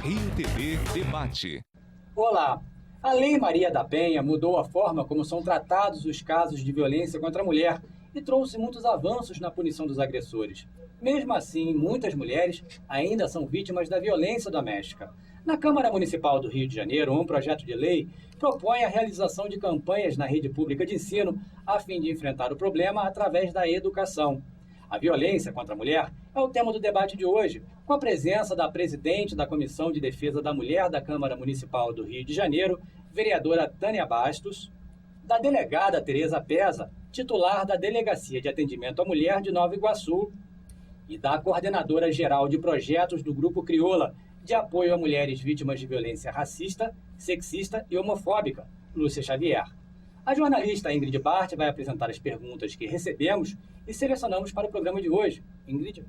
Rio TV Debate. Olá! A Lei Maria da Penha mudou a forma como são tratados os casos de violência contra a mulher e trouxe muitos avanços na punição dos agressores. Mesmo assim, muitas mulheres ainda são vítimas da violência doméstica. Na Câmara Municipal do Rio de Janeiro, um projeto de lei propõe a realização de campanhas na rede pública de ensino a fim de enfrentar o problema através da educação. A violência contra a mulher é o tema do debate de hoje, com a presença da presidente da Comissão de Defesa da Mulher da Câmara Municipal do Rio de Janeiro, vereadora Tânia Bastos, da delegada Tereza Pesa, titular da Delegacia de Atendimento à Mulher de Nova Iguaçu, e da coordenadora geral de projetos do Grupo Crioula, de apoio a mulheres vítimas de violência racista, sexista e homofóbica, Lúcia Xavier. A jornalista Ingrid Bart vai apresentar as perguntas que recebemos e selecionamos para o programa de hoje. Ingrid?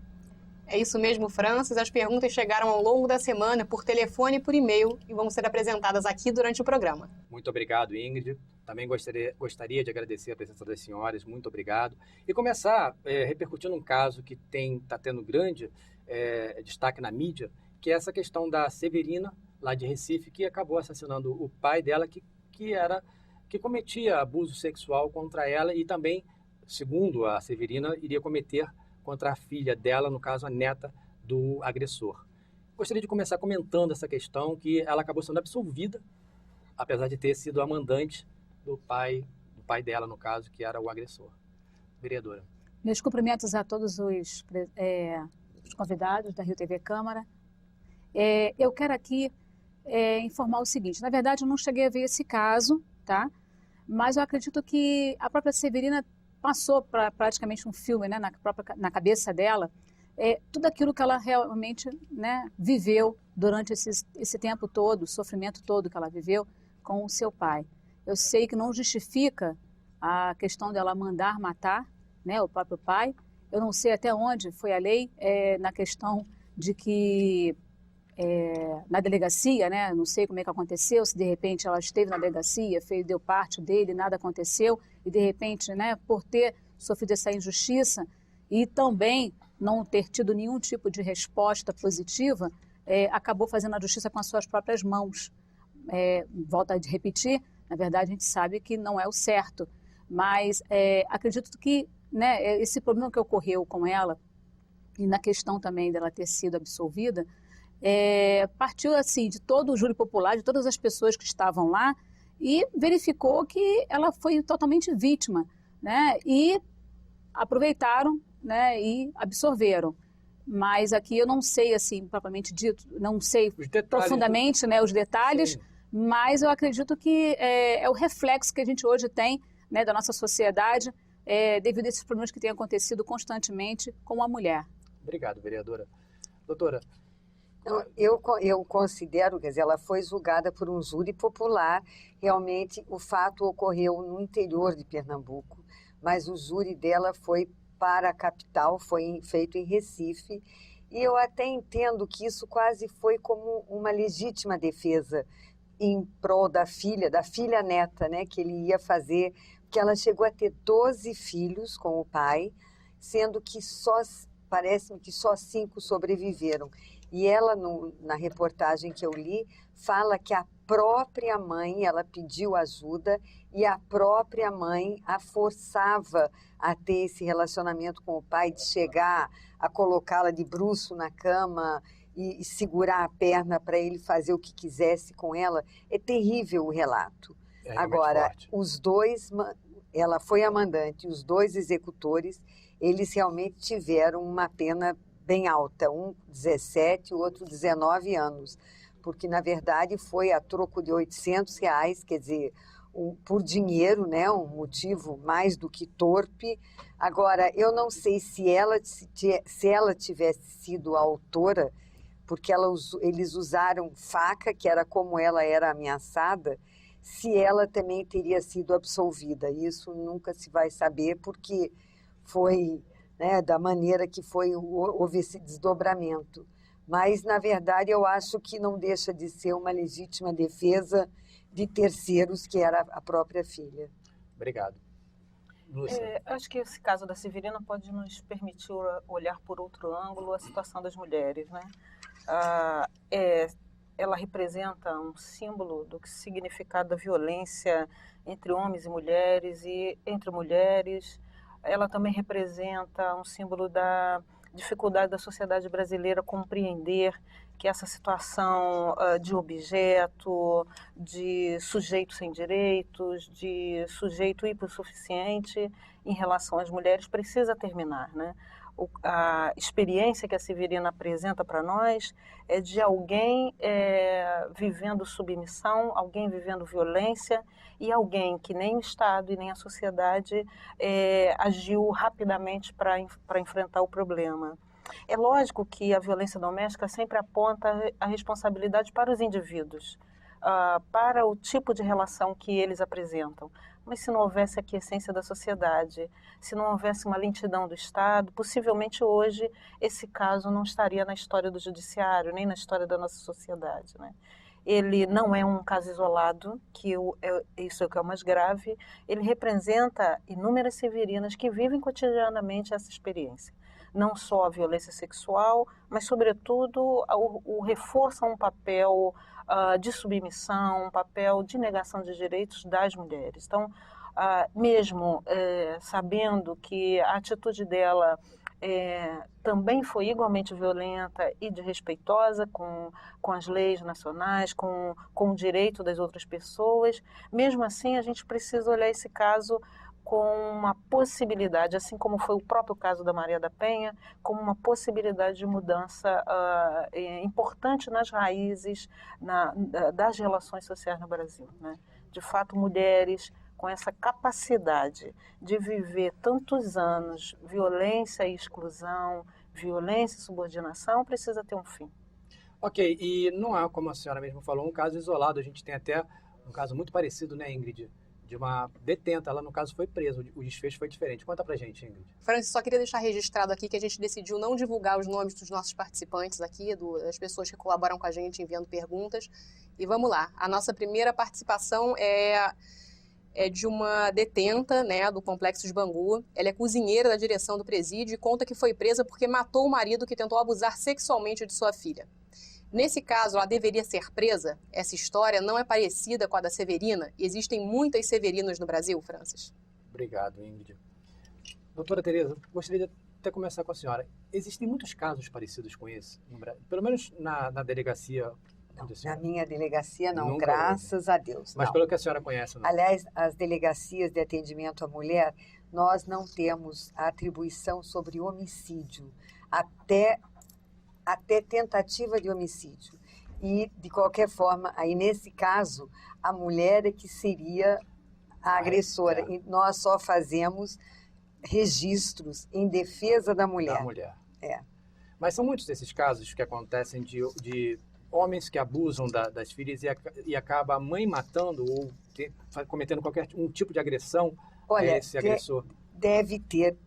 É isso mesmo, Francis. As perguntas chegaram ao longo da semana por telefone e por e-mail e vão ser apresentadas aqui durante o programa. Muito obrigado, Ingrid. Também gostaria de agradecer a presença das senhoras. Muito obrigado. E começar repercutindo um caso que está tendo grande destaque na mídia, que é essa questão da Severina, lá de Recife, que acabou assassinando o pai dela, que cometia abuso sexual contra ela e também, segundo a Severina, iria cometer contra a filha dela, no caso a neta do agressor. Gostaria de começar comentando essa questão, que ela acabou sendo absolvida, apesar de ter sido a mandante do pai dela, no caso, que era o agressor. Vereadora. Meus cumprimentos a todos os convidados da Rio TV Câmara. Eu quero aqui informar o seguinte: na verdade eu não cheguei a ver esse caso, tá? Mas eu acredito que a própria Severina passou praticamente um filme, né, na cabeça dela, tudo aquilo que ela realmente, né, viveu durante esse tempo todo, o sofrimento todo que ela viveu com o seu pai. Eu sei que não justifica a questão dela mandar matar, né, o próprio pai. Eu não sei até onde foi a lei na questão de que na delegacia, né? Não sei como é que aconteceu, se de repente ela esteve na delegacia, deu parte dele, nada aconteceu, e de repente, né, por ter sofrido essa injustiça e também não ter tido nenhum tipo de resposta positiva, acabou fazendo a justiça com as suas próprias mãos. Volto a repetir, na verdade a gente sabe que não é o certo, mas acredito que, né, esse problema que ocorreu com ela, e na questão também dela ter sido absolvida, partiu assim de todo o júri popular, de todas as pessoas que estavam lá, e verificou que ela foi totalmente vítima, né? E aproveitaram, né, e absorveram. Mas aqui eu não sei, assim, propriamente dito, não sei profundamente, né, os detalhes, sim, mas eu acredito que é o reflexo que a gente hoje tem, né, da nossa sociedade, devido a esses problemas que têm acontecido constantemente com a mulher. Obrigado, vereadora. Doutora? Eu considero, quer dizer, ela foi julgada por um júri popular. Realmente o fato ocorreu no interior de Pernambuco, mas o júri dela foi para a capital, foi feito em Recife, e eu até entendo que isso quase foi como uma legítima defesa em prol da filha neta, né, que ele ia fazer, porque ela chegou a ter 12 filhos com o pai, sendo que parece-me que só 5 sobreviveram. E ela, na reportagem que eu li, fala que a própria mãe, ela pediu ajuda e a própria mãe a forçava a ter esse relacionamento com o pai, de chegar a colocá-la de bruço na cama e segurar a perna para ele fazer o que quisesse com ela. É terrível o relato. Agora, forte. Os dois, ela foi a mandante, os 2 executores, eles realmente tiveram uma pena bem alta, um 17 e o outro 19 anos, porque na verdade foi a troco de R$800, quer dizer, por dinheiro, né, um motivo mais do que torpe. Agora, eu não sei se ela tivesse sido a autora, porque eles usaram faca, que era como ela era ameaçada, se ela também teria sido absolvida. Isso nunca se vai saber, porque foi, né, da maneira que houve esse desdobramento. Mas, na verdade, eu acho que não deixa de ser uma legítima defesa de terceiros, que era a própria filha. Obrigado. Lúcia? Acho que esse caso da Severina pode nos permitir olhar por outro ângulo a situação das mulheres, né? Ela representa um símbolo do que significado da violência entre homens e mulheres e entre mulheres. Ela também representa um símbolo da dificuldade da sociedade brasileira compreender que essa situação de objeto, de sujeito sem direitos, de sujeito hipossuficiente em relação às mulheres precisa terminar, né? A experiência que a Severina apresenta para nós é de alguém vivendo submissão, alguém vivendo violência e alguém que nem o Estado e nem a sociedade agiu rapidamente para enfrentar o problema. É lógico que a violência doméstica sempre aponta a responsabilidade para os indivíduos, para o tipo de relação que eles apresentam. Mas se não houvesse a aquiescência da sociedade, se não houvesse uma lentidão do Estado, possivelmente hoje esse caso não estaria na história do judiciário, nem na história da nossa sociedade, né? Ele não é um caso isolado, isso é o que é o mais grave, ele representa inúmeras severinas que vivem cotidianamente essa experiência. Não só a violência sexual, mas, sobretudo, o reforço a um papel de submissão, um papel de negação de direitos das mulheres. Então, mesmo sabendo que a atitude dela também foi igualmente violenta e desrespeitosa com as leis nacionais, com o direito das outras pessoas, mesmo assim a gente precisa olhar esse caso com uma possibilidade, assim como foi o próprio caso da Maria da Penha, como uma possibilidade de mudança importante nas raízes das relações sociais no Brasil, né? De fato, mulheres com essa capacidade de viver tantos anos violência e exclusão, violência e subordinação, precisa ter um fim. Ok, e não é, como a senhora mesmo falou, um caso isolado. A gente tem até um caso muito parecido, né, Ingrid? De uma detenta, ela no caso foi presa, o desfecho foi diferente. Conta pra gente, Ingrid. Francis, só queria deixar registrado aqui que a gente decidiu não divulgar os nomes dos nossos participantes aqui, das pessoas que colaboram com a gente enviando perguntas. E vamos lá, a nossa primeira participação é de uma detenta, né, do Complexo de Bangu. Ela é cozinheira da direção do presídio e conta que foi presa porque matou o marido que tentou abusar sexualmente de sua filha. Nesse caso, ela deveria ser presa? Essa história não é parecida com a da Severina? Existem muitas Severinas no Brasil, Francis? Obrigado, Ingrid. Doutora Tereza, gostaria de até começar com a senhora. Existem muitos casos parecidos com esse, no Brasil? Pelo menos na delegacia? Não, na minha delegacia não, Nunca graças a Deus. Mas não. pelo que a senhora conhece, não? Aliás, as delegacias de atendimento à mulher, nós não temos a atribuição sobre homicídio, até tentativa de homicídio. E, de qualquer forma, aí nesse caso, a mulher é que seria a agressora. E nós só fazemos registros em defesa da mulher. Da mulher. É. Mas são muitos desses casos que acontecem de homens que abusam das filhas e acaba a mãe matando ou cometendo qualquer tipo de agressão a esse agressor. Deve ter.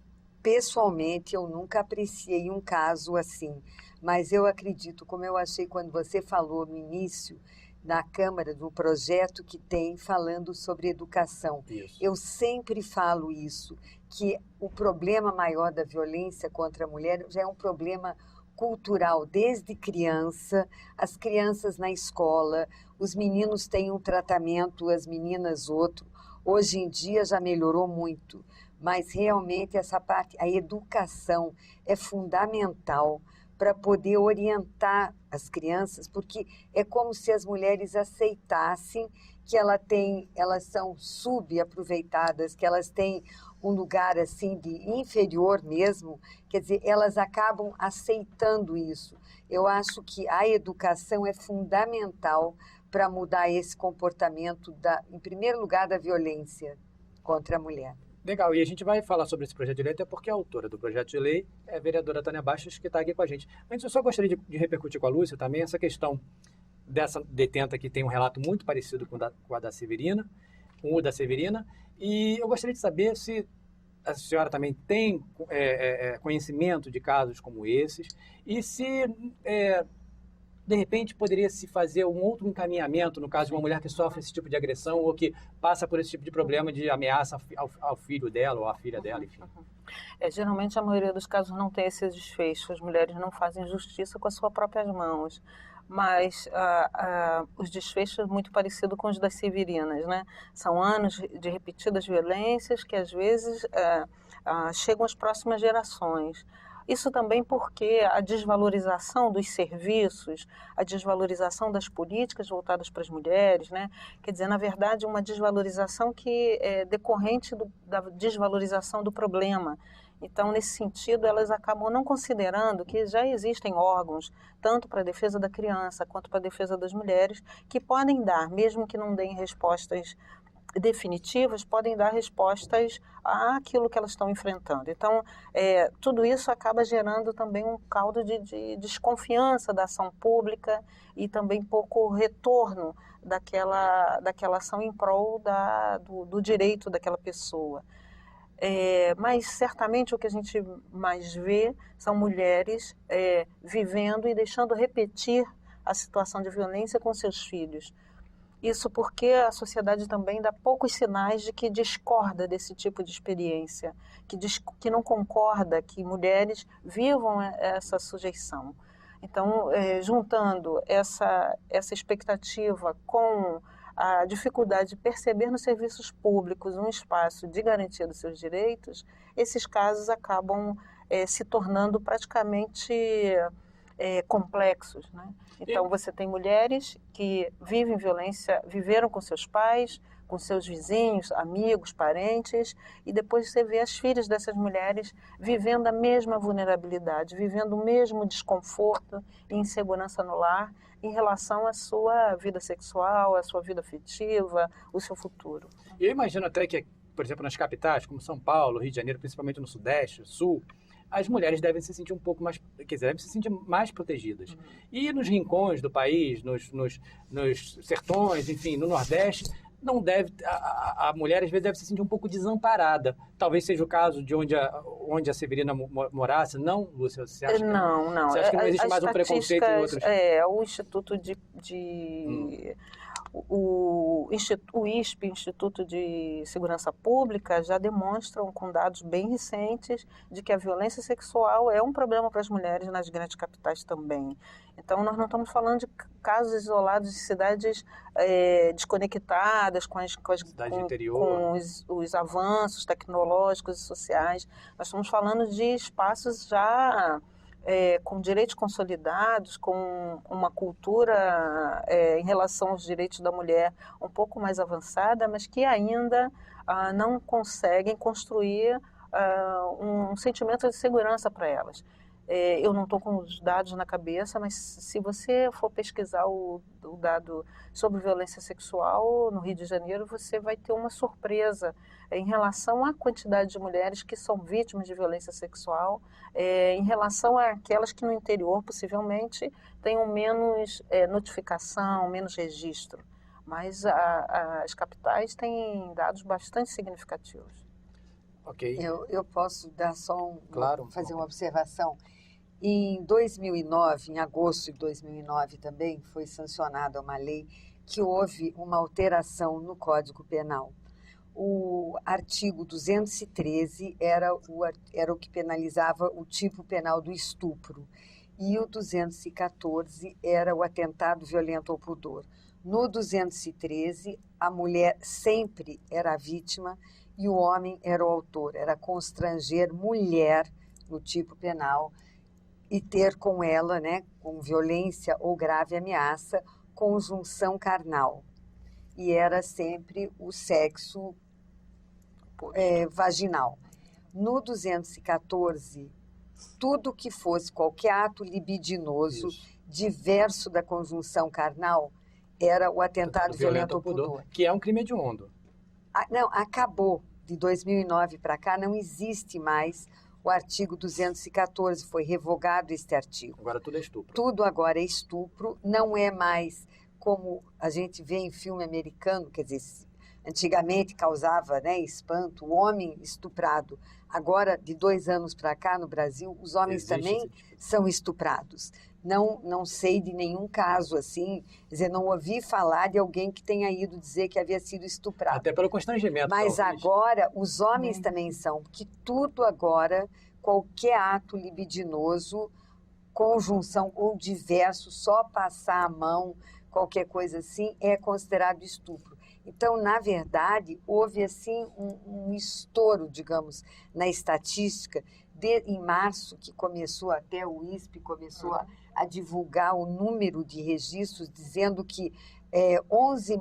Pessoalmente, eu nunca apreciei um caso assim, mas eu acredito, como eu achei quando você falou no início, na Câmara, do projeto que tem falando sobre educação. Isso. Eu sempre falo isso, que o problema maior da violência contra a mulher já é um problema cultural, desde criança, as crianças na escola, os meninos têm um tratamento, as meninas outro. Hoje em dia já melhorou muito, mas realmente essa parte, a educação é fundamental para poder orientar as crianças, porque é como se as mulheres aceitassem que elas são subaproveitadas, que elas têm um lugar assim de inferior mesmo, quer dizer, elas acabam aceitando isso. Eu acho que a educação é fundamental para mudar esse comportamento, em primeiro lugar, da violência contra a mulher. Legal, e a gente vai falar sobre esse projeto de lei, até porque a autora do projeto de lei é a vereadora Tânia Bastos, que está aqui com a gente. Antes, eu só gostaria de repercutir com a Lúcia também essa questão dessa detenta que tem um relato muito parecido com o da Severina, e eu gostaria de saber se a senhora também tem conhecimento de casos como esses, e se de repente poderia se fazer um outro encaminhamento no caso de uma mulher que sofre esse tipo de agressão ou que passa por esse tipo de problema de ameaça ao filho dela ou à filha dela, enfim. Geralmente a maioria dos casos não tem esse desfecho, as mulheres não fazem justiça com as suas próprias mãos, mas os desfechos são muito parecidos com os das Severinas, né? São anos de repetidas violências que às vezes chegam às próximas gerações. Isso também porque a desvalorização dos serviços, a desvalorização das políticas voltadas para as mulheres, né? Quer dizer, na verdade, uma desvalorização que é decorrente da desvalorização do problema. Então, nesse sentido, elas acabam não considerando que já existem órgãos, tanto para a defesa da criança quanto para a defesa das mulheres, que podem dar, mesmo que não deem respostas definitivas, podem dar respostas àquilo que elas estão enfrentando. Então, tudo isso acaba gerando também um caldo de desconfiança da ação pública e também pouco retorno daquela ação em prol do direito daquela pessoa. Mas certamente o que a gente mais vê são mulheres vivendo e deixando repetir a situação de violência com seus filhos. Isso porque a sociedade também dá poucos sinais de que discorda desse tipo de experiência, que não concorda que mulheres vivam essa sujeição. Então, juntando essa expectativa com a dificuldade de perceber nos serviços públicos um espaço de garantia dos seus direitos, esses casos acabam se tornando praticamente complexos, né? Então você tem mulheres que vivem violência, viveram com seus pais, com seus vizinhos, amigos, parentes, e depois você vê as filhas dessas mulheres vivendo a mesma vulnerabilidade, vivendo o mesmo desconforto e insegurança no lar em relação à sua vida sexual, à sua vida afetiva, o seu futuro. Eu imagino até que, por exemplo, nas capitais, como São Paulo, Rio de Janeiro, principalmente no Sudeste, Sul, as mulheres devem se sentir um pouco mais, quer dizer, devem se sentir mais protegidas. E nos rincões do país, nos sertões, enfim, no Nordeste, não deve, a mulher às vezes deve se sentir um pouco desamparada. Talvez seja o caso de onde a Severina morasse, não, Lúcia? Você acha Não. Você acha que não existe mais um preconceito em outros? O Instituto O ISP, Instituto de Segurança Pública, já demonstram com dados bem recentes de que a violência sexual é um problema para as mulheres nas grandes capitais também. Então, nós não estamos falando de casos isolados de cidades desconectadas com os avanços tecnológicos e sociais. Nós estamos falando de espaços já com direitos consolidados, com uma cultura em relação aos direitos da mulher um pouco mais avançada, mas que ainda não conseguem construir um sentimento de segurança para elas. Eu não estou com os dados na cabeça, mas se você for pesquisar o dado sobre violência sexual no Rio de Janeiro, você vai ter uma surpresa em relação à quantidade de mulheres que são vítimas de violência sexual, em relação àquelas que no interior possivelmente tenham menos notificação, menos registro. Mas as capitais têm dados bastante significativos. Ok. Eu posso dar só Claro. fazer uma observação. Em 2009, em agosto de 2009 também, foi sancionada uma lei que houve uma alteração no Código Penal. O artigo 213 era o que penalizava o tipo penal do estupro e o 214 era o atentado violento ao pudor. No 213, a mulher sempre era a vítima e o homem era o autor. Era constranger mulher no tipo penal e ter com ela, com violência ou grave ameaça, conjunção carnal. E era sempre o sexo vaginal. No 214, tudo que fosse qualquer ato libidinoso, diverso da conjunção carnal, era o atentado violento ao pudor. Que é um crime hediondo. Não, acabou. De 2009 para cá, não existe mais o artigo 214, foi revogado este artigo. Agora tudo é estupro. Tudo agora é estupro, não é mais como a gente vê em filme americano, quer dizer, antigamente causava, né, espanto, o homem estuprado. Agora, de 2 anos para cá, no Brasil, os homens também são estuprados. Não sei de nenhum caso assim, quer dizer, não ouvi falar de alguém que tenha ido dizer que havia sido estuprado. Até pelo constrangimento, Mas talvez. agora, os homens também são, porque tudo agora, qualquer ato libidinoso, conjunção ou diverso, só passar a mão, qualquer coisa assim, é considerado estupro. Então, na verdade, houve assim um estouro, digamos, na estatística, em março, que começou, até o ISP começou a divulgar o número de registros, dizendo que 11,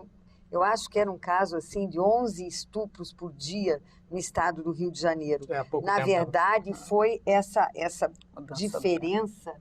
eu acho que era um caso assim, de 11 estupros por dia no estado do Rio de Janeiro. Na verdade, foi essa diferença,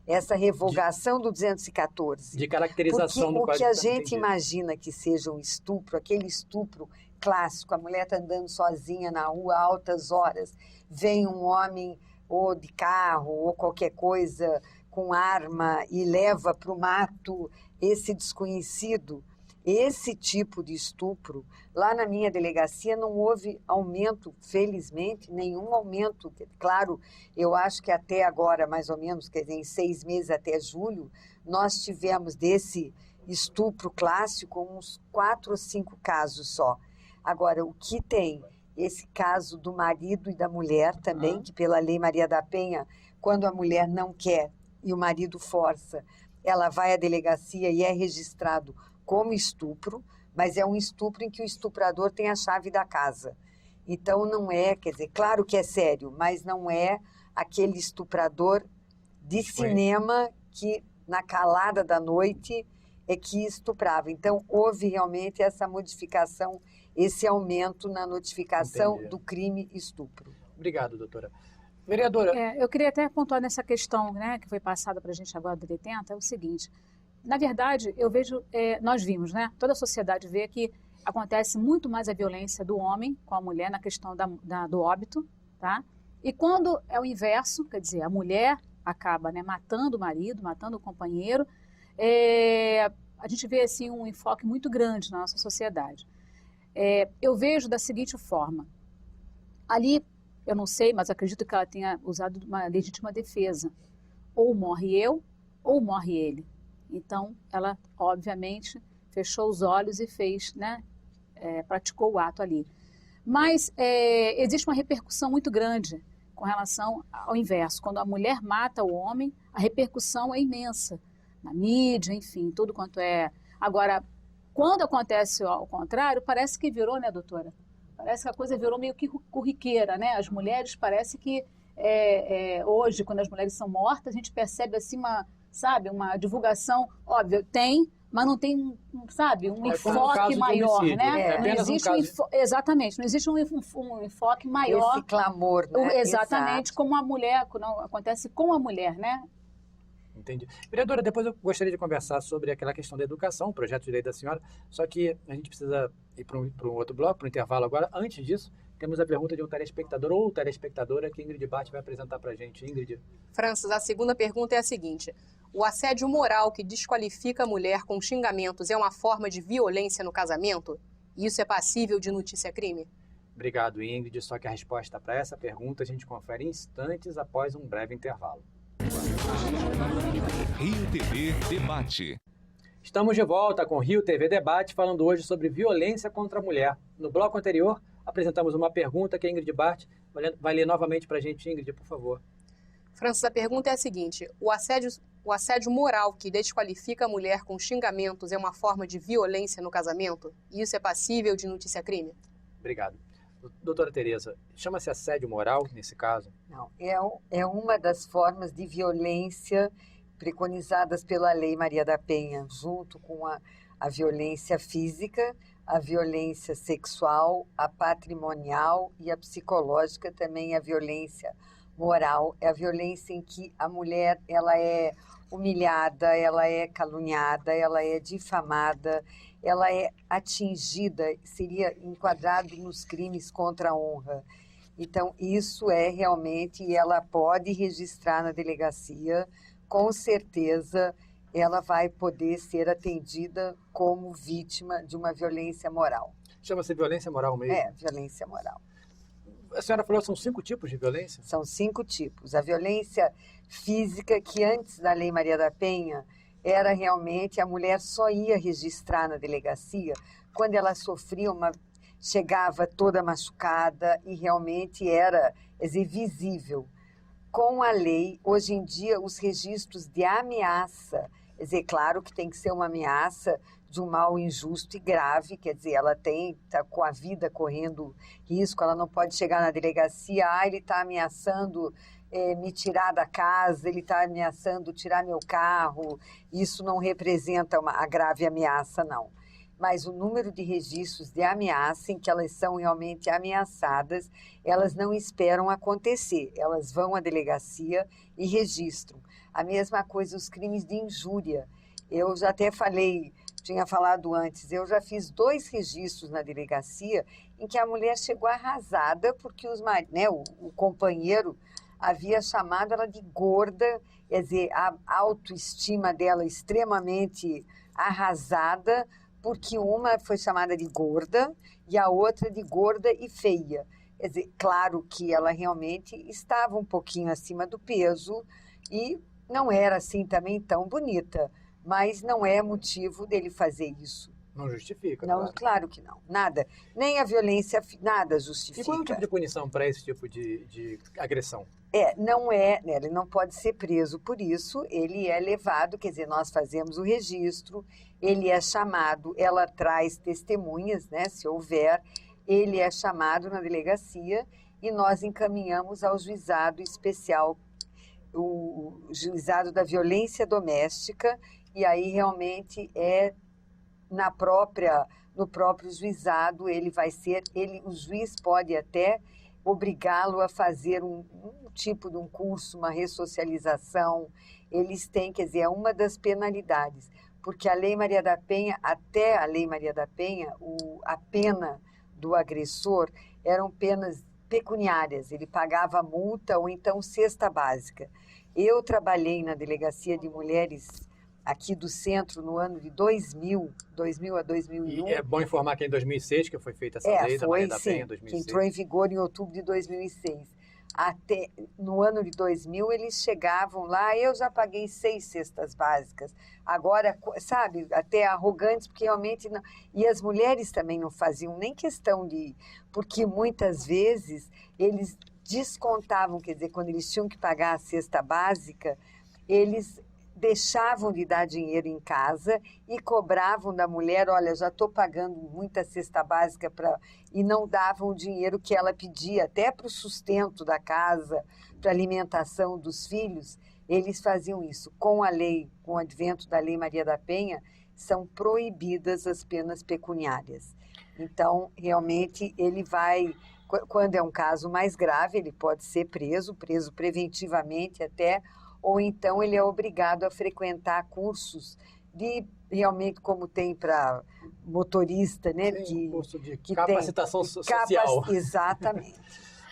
essa revogação do 214. De caracterização do Porque Código o de que a gente Penal. imagina que seja um estupro, aquele estupro clássico, a mulher está andando sozinha na rua a altas horas, vem um homem ou de carro ou qualquer coisa com arma e leva para o mato esse desconhecido. Esse tipo de estupro, lá na minha delegacia não houve aumento, felizmente, nenhum aumento. Claro, eu acho que até agora, mais ou menos, quer dizer, em 6 meses até julho, nós tivemos desse estupro clássico uns 4 ou 5 casos só. Agora, o que tem esse caso do marido e da mulher também, que pela Lei Maria da Penha, quando a mulher não quer e o marido força, ela vai à delegacia e é registrado como estupro, mas é um estupro em que o estuprador tem a chave da casa. Então não é, quer dizer, claro que é sério, mas não é aquele estuprador de cinema que na calada da noite é que estuprava. Então houve realmente essa modificação, esse aumento na notificação do crime estupro. Obrigado, doutora. Vereadora. Eu queria até pontuar nessa questão, né, que foi passada para a gente agora do 80, é o seguinte. Na verdade, eu vejo, nós vimos, né? Toda a sociedade vê que acontece muito mais a violência do homem com a mulher na questão do óbito, tá? E quando é o inverso, quer dizer, a mulher acaba, né, matando o marido, matando o companheiro, a gente vê assim um enfoque muito grande na nossa sociedade. Eu vejo da seguinte forma: ali, eu não sei, mas acredito que ela tenha usado uma legítima defesa. Ou morre eu, ou morre ele. Então, ela, obviamente, fechou os olhos e fez, né, praticou o ato ali. Mas existe uma repercussão muito grande com relação ao inverso. Quando a mulher mata o homem, a repercussão é imensa. Na mídia, enfim, tudo quanto é. Agora, quando acontece ao contrário, parece que virou, né, doutora? Parece que a coisa virou meio que corriqueira, né? As mulheres, parece que hoje, quando as mulheres são mortas, a gente percebe assim uma divulgação, óbvio, tem, mas não tem, sabe, um enfoque maior, né? Não existe exatamente, não existe um enfoque maior. Esse clamor, né? Exatamente, como a mulher, quando acontece com a mulher, né? Entendi. Vereadora, depois eu gostaria de conversar sobre aquela questão da educação, o projeto de lei da senhora, só que a gente precisa ir para um outro bloco, para um intervalo agora. Antes disso, temos a pergunta de um telespectador ou telespectadora que Ingrid Bart vai apresentar para a gente. Ingrid. Francis, a segunda pergunta é a seguinte: o assédio moral que desqualifica a mulher com xingamentos é uma forma de violência no casamento? E isso é passível de notícia-crime? Obrigado, Ingrid. Só que a resposta para essa pergunta a gente confere em instantes após um breve intervalo. Rio TV Debate. Estamos de volta com Rio TV Debate, falando hoje sobre violência contra a mulher. No bloco anterior, apresentamos uma pergunta que a Ingrid Bart vai ler novamente para a gente. Ingrid, por favor. Francis, a pergunta é a seguinte: o assédio moral que desqualifica a mulher com xingamentos é uma forma de violência no casamento? E isso é passível de notícia-crime? Obrigado. Doutora Tereza, chama-se assédio moral nesse caso? Não, é uma das formas de violência preconizadas pela Lei Maria da Penha, junto com a violência física, a violência sexual, a patrimonial e a psicológica, também a violência moral. É a violência em que a mulher ela é humilhada, ela é caluniada, ela é difamada, ela é atingida, seria enquadrado nos crimes contra a honra. Então, isso é realmente, e ela pode registrar na delegacia, com certeza, ela vai poder ser atendida como vítima de uma violência moral. Chama-se violência moral mesmo? É, violência moral. A senhora falou que são 5 tipos de violência? São 5 tipos. A violência física, que antes da Lei Maria da Penha, era realmente, a mulher só ia registrar na delegacia quando ela sofria chegava toda machucada e realmente era, quer dizer, visível. Com a lei, hoje em dia, os registros de ameaça, quer dizer, claro que tem que ser uma ameaça de um mal injusto e grave, quer dizer, ela está com a vida correndo risco, ela não pode chegar na delegacia, ele está ameaçando me tirar da casa, ele está ameaçando tirar meu carro, isso não representa a grave ameaça, não. Mas o número de registros de ameaça, em que elas são realmente ameaçadas, elas não esperam acontecer, elas vão à delegacia e registram. A mesma coisa os crimes de injúria. Eu já até tinha falado antes, eu já fiz 2 registros na delegacia em que a mulher chegou arrasada porque o companheiro havia chamado ela de gorda, quer dizer, a autoestima dela extremamente arrasada, porque uma foi chamada de gorda e a outra de gorda e feia. Quer dizer, claro que ela realmente estava um pouquinho acima do peso e não era assim também tão bonita, mas não é motivo dele fazer isso. Não justifica, Não, claro. claro que não. Nada. Nem a violência, nada justifica. E qual é o tipo de punição para esse tipo de agressão? Ele não pode ser preso por isso, ele é levado, quer dizer, nós fazemos o registro, ele é chamado, ela traz testemunhas, né, se houver, ele é chamado na delegacia e nós encaminhamos ao juizado especial, o juizado da violência doméstica, e aí realmente no próprio juizado o juiz pode até obrigá-lo a fazer um tipo de um curso, uma ressocialização. Eles têm, quer dizer, é uma das penalidades, porque a Lei Maria da Penha, até a Lei Maria da Penha, a pena do agressor eram penas pecuniárias, ele pagava multa ou então cesta básica. Eu trabalhei na Delegacia de Mulheres aqui do centro no ano de 2000 a 2001. E é bom informar que em 2006 que foi feita essa lei da Maria da Penha, em 2006. Que entrou em vigor em outubro de 2006. Até no ano de 2000 eles chegavam lá, eu já paguei 6 cestas básicas. Agora, sabe, até arrogantes, porque realmente não. E as mulheres também não faziam nem questão porque muitas vezes eles descontavam, quer dizer, quando eles tinham que pagar a cesta básica, eles deixavam de dar dinheiro em casa e cobravam da mulher, olha, já estou pagando muita cesta básica e não davam o dinheiro que ela pedia, até para o sustento da casa, para a alimentação dos filhos, eles faziam isso. Com a lei, com o advento da Lei Maria da Penha, são proibidas as penas pecuniárias. Então, realmente, ele vai, quando é um caso mais grave, ele pode ser preso preventivamente até, ou então ele é obrigado a frequentar cursos realmente como tem para motorista, né? Sim, curso de capacitação social. Exatamente.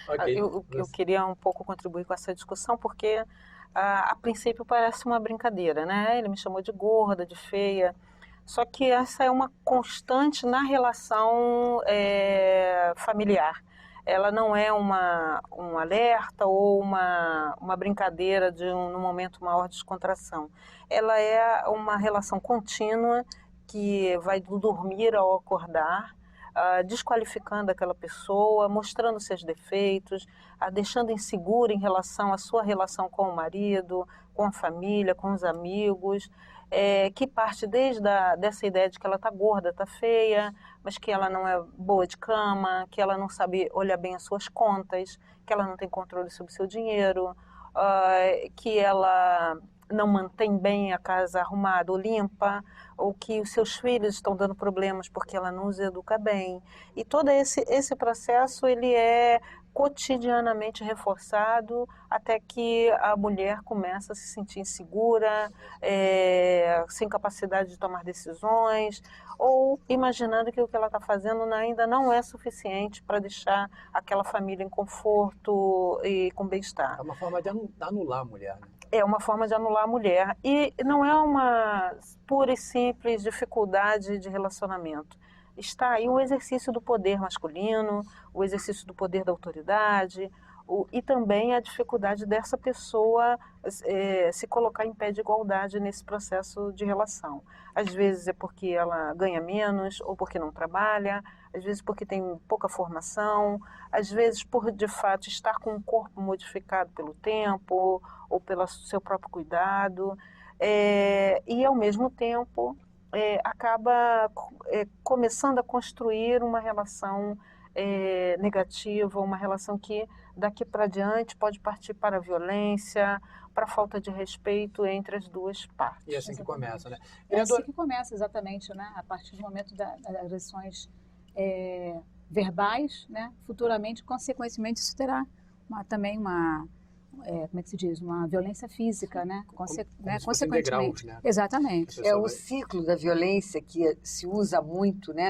Okay. Eu queria um pouco contribuir com essa discussão, porque a princípio parece uma brincadeira, né? Ele me chamou de gorda, de feia, só que essa é uma constante na relação familiar. Ela não é um alerta ou uma brincadeira num momento maior de descontração. Ela é uma relação contínua que vai do dormir ao acordar, desqualificando aquela pessoa, mostrando seus defeitos, deixando insegura em relação à sua relação com o marido, com a família, com os amigos, que parte dessa ideia de que ela está gorda, está feia, mas que ela não é boa de cama, que ela não sabe olhar bem as suas contas, que ela não tem controle sobre o seu dinheiro, que ela não mantém bem a casa arrumada ou limpa, ou que os seus filhos estão dando problemas porque ela não os educa bem. E todo esse processo ele é cotidianamente reforçado até que a mulher começa a se sentir insegura, sem capacidade de tomar decisões, ou imaginando que o que ela está fazendo ainda não é suficiente para deixar aquela família em conforto e com bem-estar. É uma forma de anular a mulher, né? é uma forma de anular a mulher. E não é uma pura e simples dificuldade de relacionamento. Está aí o exercício do poder masculino, o exercício do poder da autoridade, e também a dificuldade dessa pessoa se colocar em pé de igualdade nesse processo de relação. Às vezes é porque ela ganha menos, ou porque não trabalha, às vezes porque tem pouca formação, às vezes por, de fato, estar com o corpo modificado pelo tempo, ou pelo seu próprio cuidado, e ao mesmo tempo acaba começando a construir uma relação negativa, uma relação que daqui para diante pode partir para a violência, para a falta de respeito entre as duas partes. E é assim que começa, né? É assim que começa, exatamente, né? A partir do momento das agressões verbais, né? Futuramente, consequentemente, isso terá também uma, como é que se diz, uma violência física, né? Consequentemente. Degraus, né? Exatamente. É o ciclo da violência que se usa muito, né,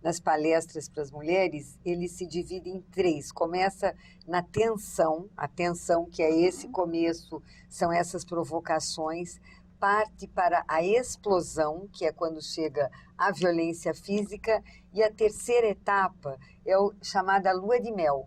nas palestras para as mulheres, ele se divide em 3. Começa na tensão, a tensão que é esse começo, são essas provocações, parte para a explosão, que é quando chega a violência física, e a terceira etapa é chamada lua de mel.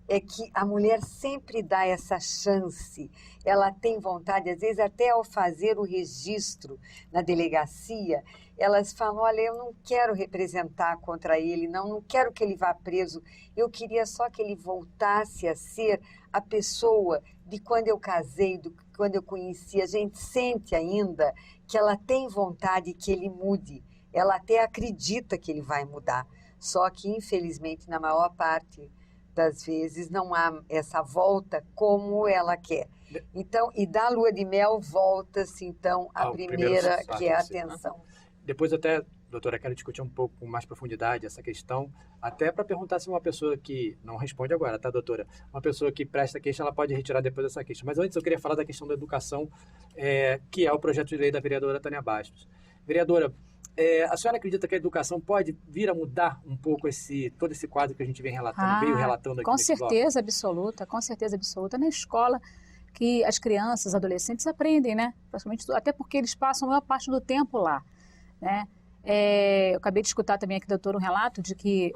É que a mulher sempre dá essa chance, ela tem vontade, às vezes até ao fazer o registro na delegacia, elas falam, olha, eu não quero representar contra ele, não quero que ele vá preso, eu queria só que ele voltasse a ser a pessoa de quando eu casei, quando eu conheci. A gente sente ainda que ela tem vontade que ele mude, ela até acredita que ele vai mudar, só que infelizmente na maior parte das vezes não há essa volta como ela quer. Então, e da lua de mel volta-se então a primeira, que é a tensão. Depois até, doutora, quero discutir um pouco com mais profundidade essa questão, até para perguntar se uma pessoa que, não responde agora, tá, doutora? Uma pessoa que presta queixa, ela pode retirar depois essa queixa. Mas antes eu queria falar da questão da educação, que é o projeto de lei da vereadora Tânia Bastos. Vereadora, a senhora acredita que a educação pode vir a mudar um pouco todo esse quadro que a gente veio relatando aqui? Com certeza absoluta, com certeza absoluta. Na escola que as crianças, adolescentes aprendem, né? Praticamente, até porque eles passam a maior parte do tempo lá, né? Eu acabei de escutar também aqui, doutor, um relato de que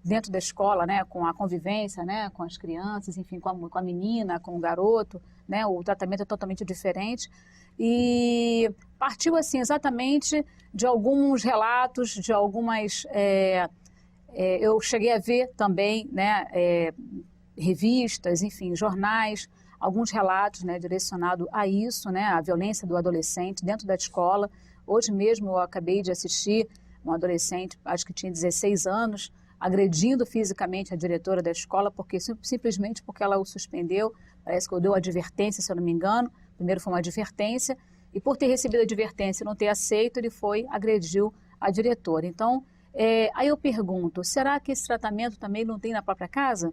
dentro da escola, né, com a convivência, né, com as crianças, enfim, com a menina, com o garoto, né, o tratamento é totalmente diferente. E partiu assim exatamente de alguns relatos, de algumas... eu cheguei a ver também, né, revistas, enfim, jornais, alguns relatos, né, direcionados a isso, né, a violência do adolescente dentro da escola. Hoje mesmo eu acabei de assistir um adolescente, acho que tinha 16 anos, agredindo fisicamente a diretora da escola, simplesmente porque ela o suspendeu. Parece que eu dei uma advertência, se eu não me engano. Primeiro foi uma advertência, e por ter recebido a advertência e não ter aceito, ele agrediu a diretora. Então, aí eu pergunto, será que esse tratamento também não tem na própria casa?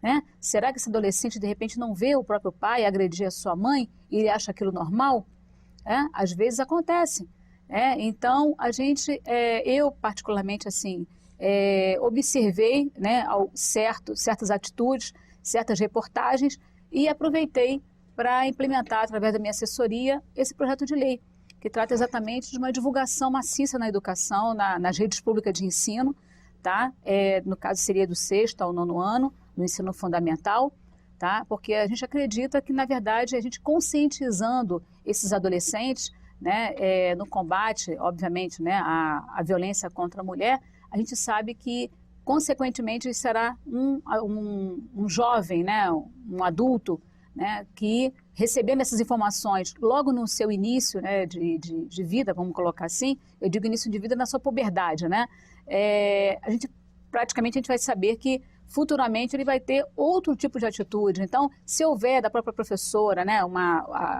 Né? Será que esse adolescente, de repente, não vê o próprio pai agredir a sua mãe e ele acha aquilo normal? Às vezes acontece. Então, eu particularmente, assim, observei, né, certas atitudes, certas reportagens e aproveitei para implementar, através da minha assessoria, esse projeto de lei, que trata exatamente de uma divulgação maciça na educação, nas redes públicas de ensino, tá? No caso seria do 6º ao 9º ano, no ensino fundamental, tá? Porque a gente acredita que, na verdade, a gente conscientizando esses adolescentes, né, no combate, obviamente, né, à violência contra a mulher, a gente sabe que, consequentemente, será um jovem, né, um adulto, né, que, recebendo essas informações logo no seu início, né, de vida, vamos colocar assim, eu digo início de vida na sua puberdade, né, praticamente a gente vai saber que futuramente ele vai ter outro tipo de atitude. Então, se houver da própria professora, né,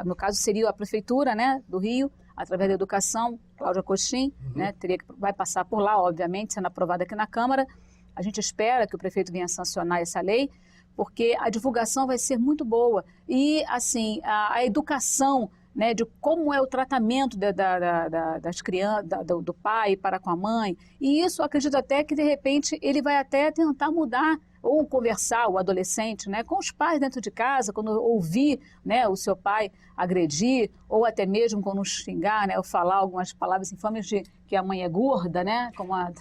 no caso seria a prefeitura, né, do Rio, através da educação, Cláudia Coxim, né, vai passar por lá, obviamente, sendo aprovada aqui na Câmara. A gente espera que o prefeito venha sancionar essa lei, porque a divulgação vai ser muito boa. E, assim, a educação, né, de como é o tratamento das crianças, do pai para com a mãe. E isso, eu acredito até que, de repente, ele vai até tentar mudar ou conversar, o adolescente, né, com os pais dentro de casa, quando ouvir, né, o seu pai agredir, ou até mesmo quando xingar, né, ou falar algumas palavras infames de que a mãe é gorda, né, como a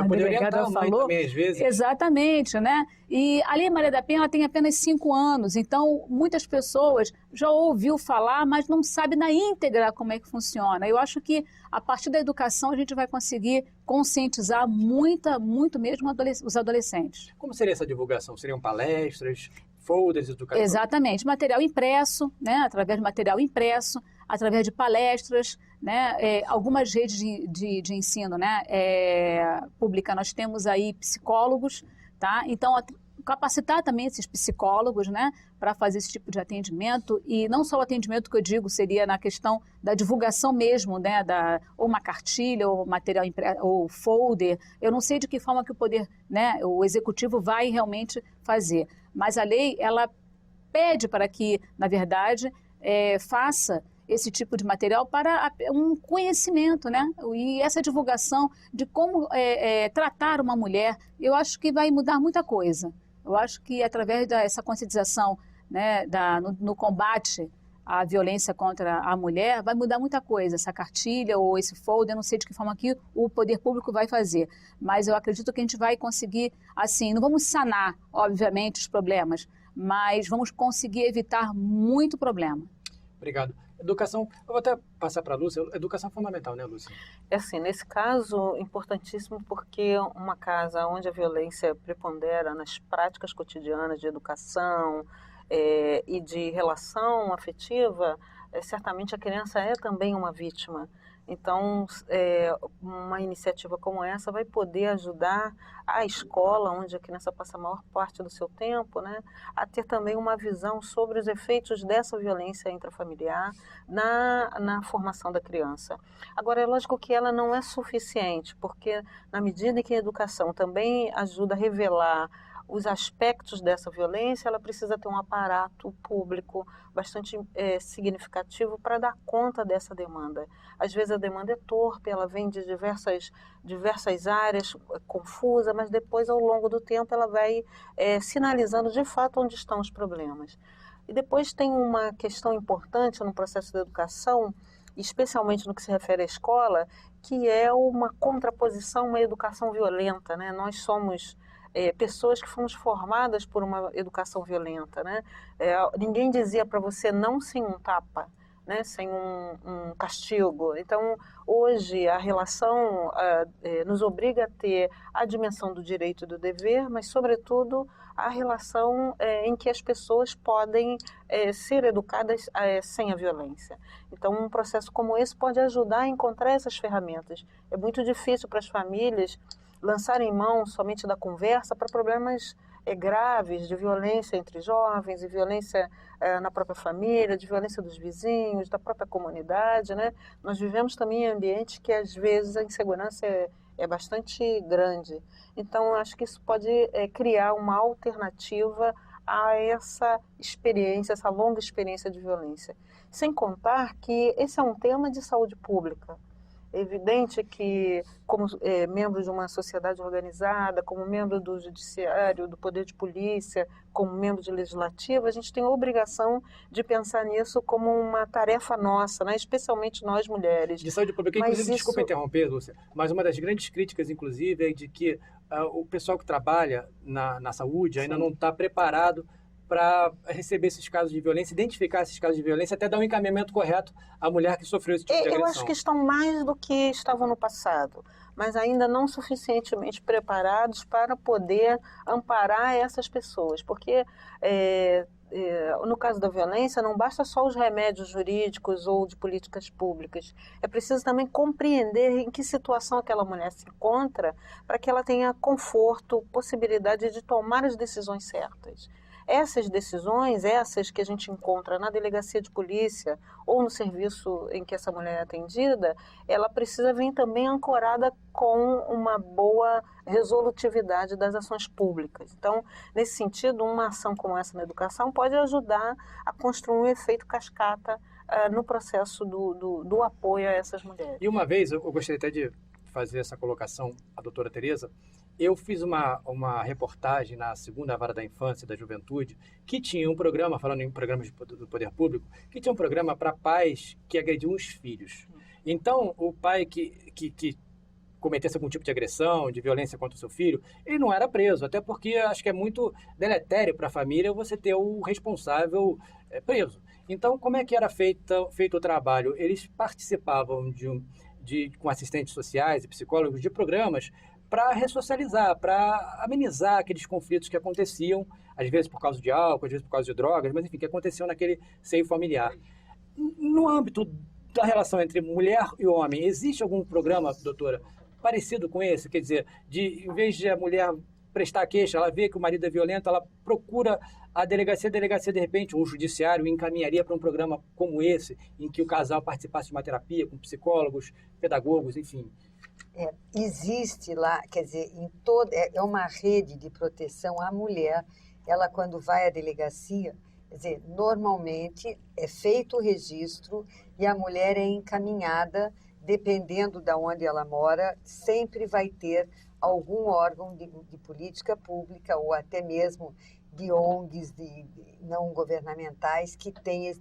delegada falou. Também, às vezes. Exatamente, né? E a Lei Maria da Penha ela tem apenas 5 anos, então muitas pessoas já ouviu falar, mas não sabe na íntegra como é que funciona. Eu acho que a partir da educação a gente vai conseguir conscientizar muito mesmo os adolescentes. Como seria essa divulgação? Seriam palestras, folders educativos? Exatamente, material impresso, né? Através de material impresso, através de palestras, né? Algumas redes de ensino, né? Pública, nós temos aí psicólogos, tá? Então, capacitar também esses psicólogos, né, para fazer esse tipo de atendimento, e não só o atendimento que eu digo seria na questão da divulgação mesmo, né, ou uma cartilha, ou material ou folder, eu não sei de que forma que o poder, né, o executivo vai realmente fazer, mas a lei, ela pede para que, na verdade, faça esse tipo de material para um conhecimento, né? E essa divulgação de como tratar uma mulher, eu acho que vai mudar muita coisa. Eu acho que através dessa conscientização, né, no combate à violência contra a mulher, vai mudar muita coisa. Essa cartilha ou esse folder, eu não sei de que forma que o poder público vai fazer, mas eu acredito que a gente vai conseguir, assim, não vamos sanar, obviamente, os problemas, mas vamos conseguir evitar muito problema. Obrigado. Educação, eu vou até passar para a Lúcia, educação é fundamental, né, Lúcia? Assim, nesse caso, importantíssimo porque uma casa onde a violência prepondera nas práticas cotidianas de educação e de relação afetiva, certamente a criança é também uma vítima. Então, uma iniciativa como essa vai poder ajudar a escola, onde a criança passa a maior parte do seu tempo, né, a ter também uma visão sobre os efeitos dessa violência intrafamiliar na formação da criança. Agora, é lógico que ela não é suficiente, porque na medida em que a educação também ajuda a revelar os aspectos dessa violência, ela precisa ter um aparato público bastante significativo para dar conta dessa demanda. Às vezes a demanda é torpe, ela vem de diversas áreas, confusa, mas depois, ao longo do tempo, ela vai sinalizando de fato onde estão os problemas. E depois tem uma questão importante no processo de educação, especialmente no que se refere à escola, que é uma contraposição, uma educação violenta, né? Nós somos pessoas que fomos formadas por uma educação violenta, né? Ninguém dizia para você não sem um tapa, né? Sem um castigo. Então, hoje, a relação nos obriga a ter a dimensão do direito e do dever, mas, sobretudo, a relação em que as pessoas podem ser educadas sem a violência. Então, um processo como esse pode ajudar a encontrar essas ferramentas. É muito difícil para as famílias lançarem mão somente da conversa para problemas graves de violência entre jovens, de violência na própria família, de violência dos vizinhos, da própria comunidade, né? Nós vivemos também em ambientes que, às vezes, a insegurança é bastante grande. Então, acho que isso pode criar uma alternativa a essa experiência, essa longa experiência de violência. Sem contar que esse é um tema de saúde pública. É evidente que, como membro de uma sociedade organizada, como membro do judiciário, do poder de polícia, como membro de legislativo, a gente tem a obrigação de pensar nisso como uma tarefa nossa, né? Especialmente nós mulheres. De saúde pública, inclusive, desculpa interromper, Lúcia, mas uma das grandes críticas, inclusive, é de que o pessoal que trabalha na saúde ainda não está preparado para receber esses casos de violência, identificar esses casos de violência, até dar um encaminhamento correto à mulher que sofreu esse tipo de agressão. Eu acho que estão mais do que estavam no passado, mas ainda não suficientemente preparados para poder amparar essas pessoas, porque no caso da violência não basta só os remédios jurídicos ou de políticas públicas, é preciso também compreender em que situação aquela mulher se encontra para que ela tenha conforto, possibilidade de tomar as decisões certas. Essas decisões, essas que a gente encontra na delegacia de polícia ou no serviço em que essa mulher é atendida, ela precisa vir também ancorada com uma boa resolutividade das ações públicas. Então, nesse sentido, uma ação como essa na educação pode ajudar a construir um efeito cascata no processo do apoio a essas mulheres. E uma vez, eu gostaria até de fazer essa colocação à doutora Tereza, eu fiz uma reportagem na segunda vara da infância e da juventude, que tinha um programa, falando em programas do poder público, que tinha um programa para pais que agrediam os filhos. Então, o pai que cometesse algum tipo de agressão, de violência contra o seu filho, ele não era preso, até porque acho que é muito deletério para a família você ter o responsável preso. Então, como é que era feito o trabalho? Eles participavam com assistentes sociais e psicólogos de programas para ressocializar, para amenizar aqueles conflitos que aconteciam, às vezes por causa de álcool, às vezes por causa de drogas, mas enfim, que aconteciam naquele seio familiar. No âmbito da relação entre mulher e homem, existe algum programa, doutora, parecido com esse? Quer dizer, em vez de a mulher prestar queixa, ela vê que o marido é violento, ela procura a delegacia de repente, ou o judiciário encaminharia para um programa como esse, em que o casal participasse de uma terapia com psicólogos, pedagogos, enfim. Existe lá, quer dizer, é uma rede de proteção à mulher. Ela, quando vai à delegacia, quer dizer, normalmente é feito o registro e a mulher é encaminhada, dependendo de onde ela mora, sempre vai ter algum órgão de política pública ou até mesmo de ONGs, de não governamentais, que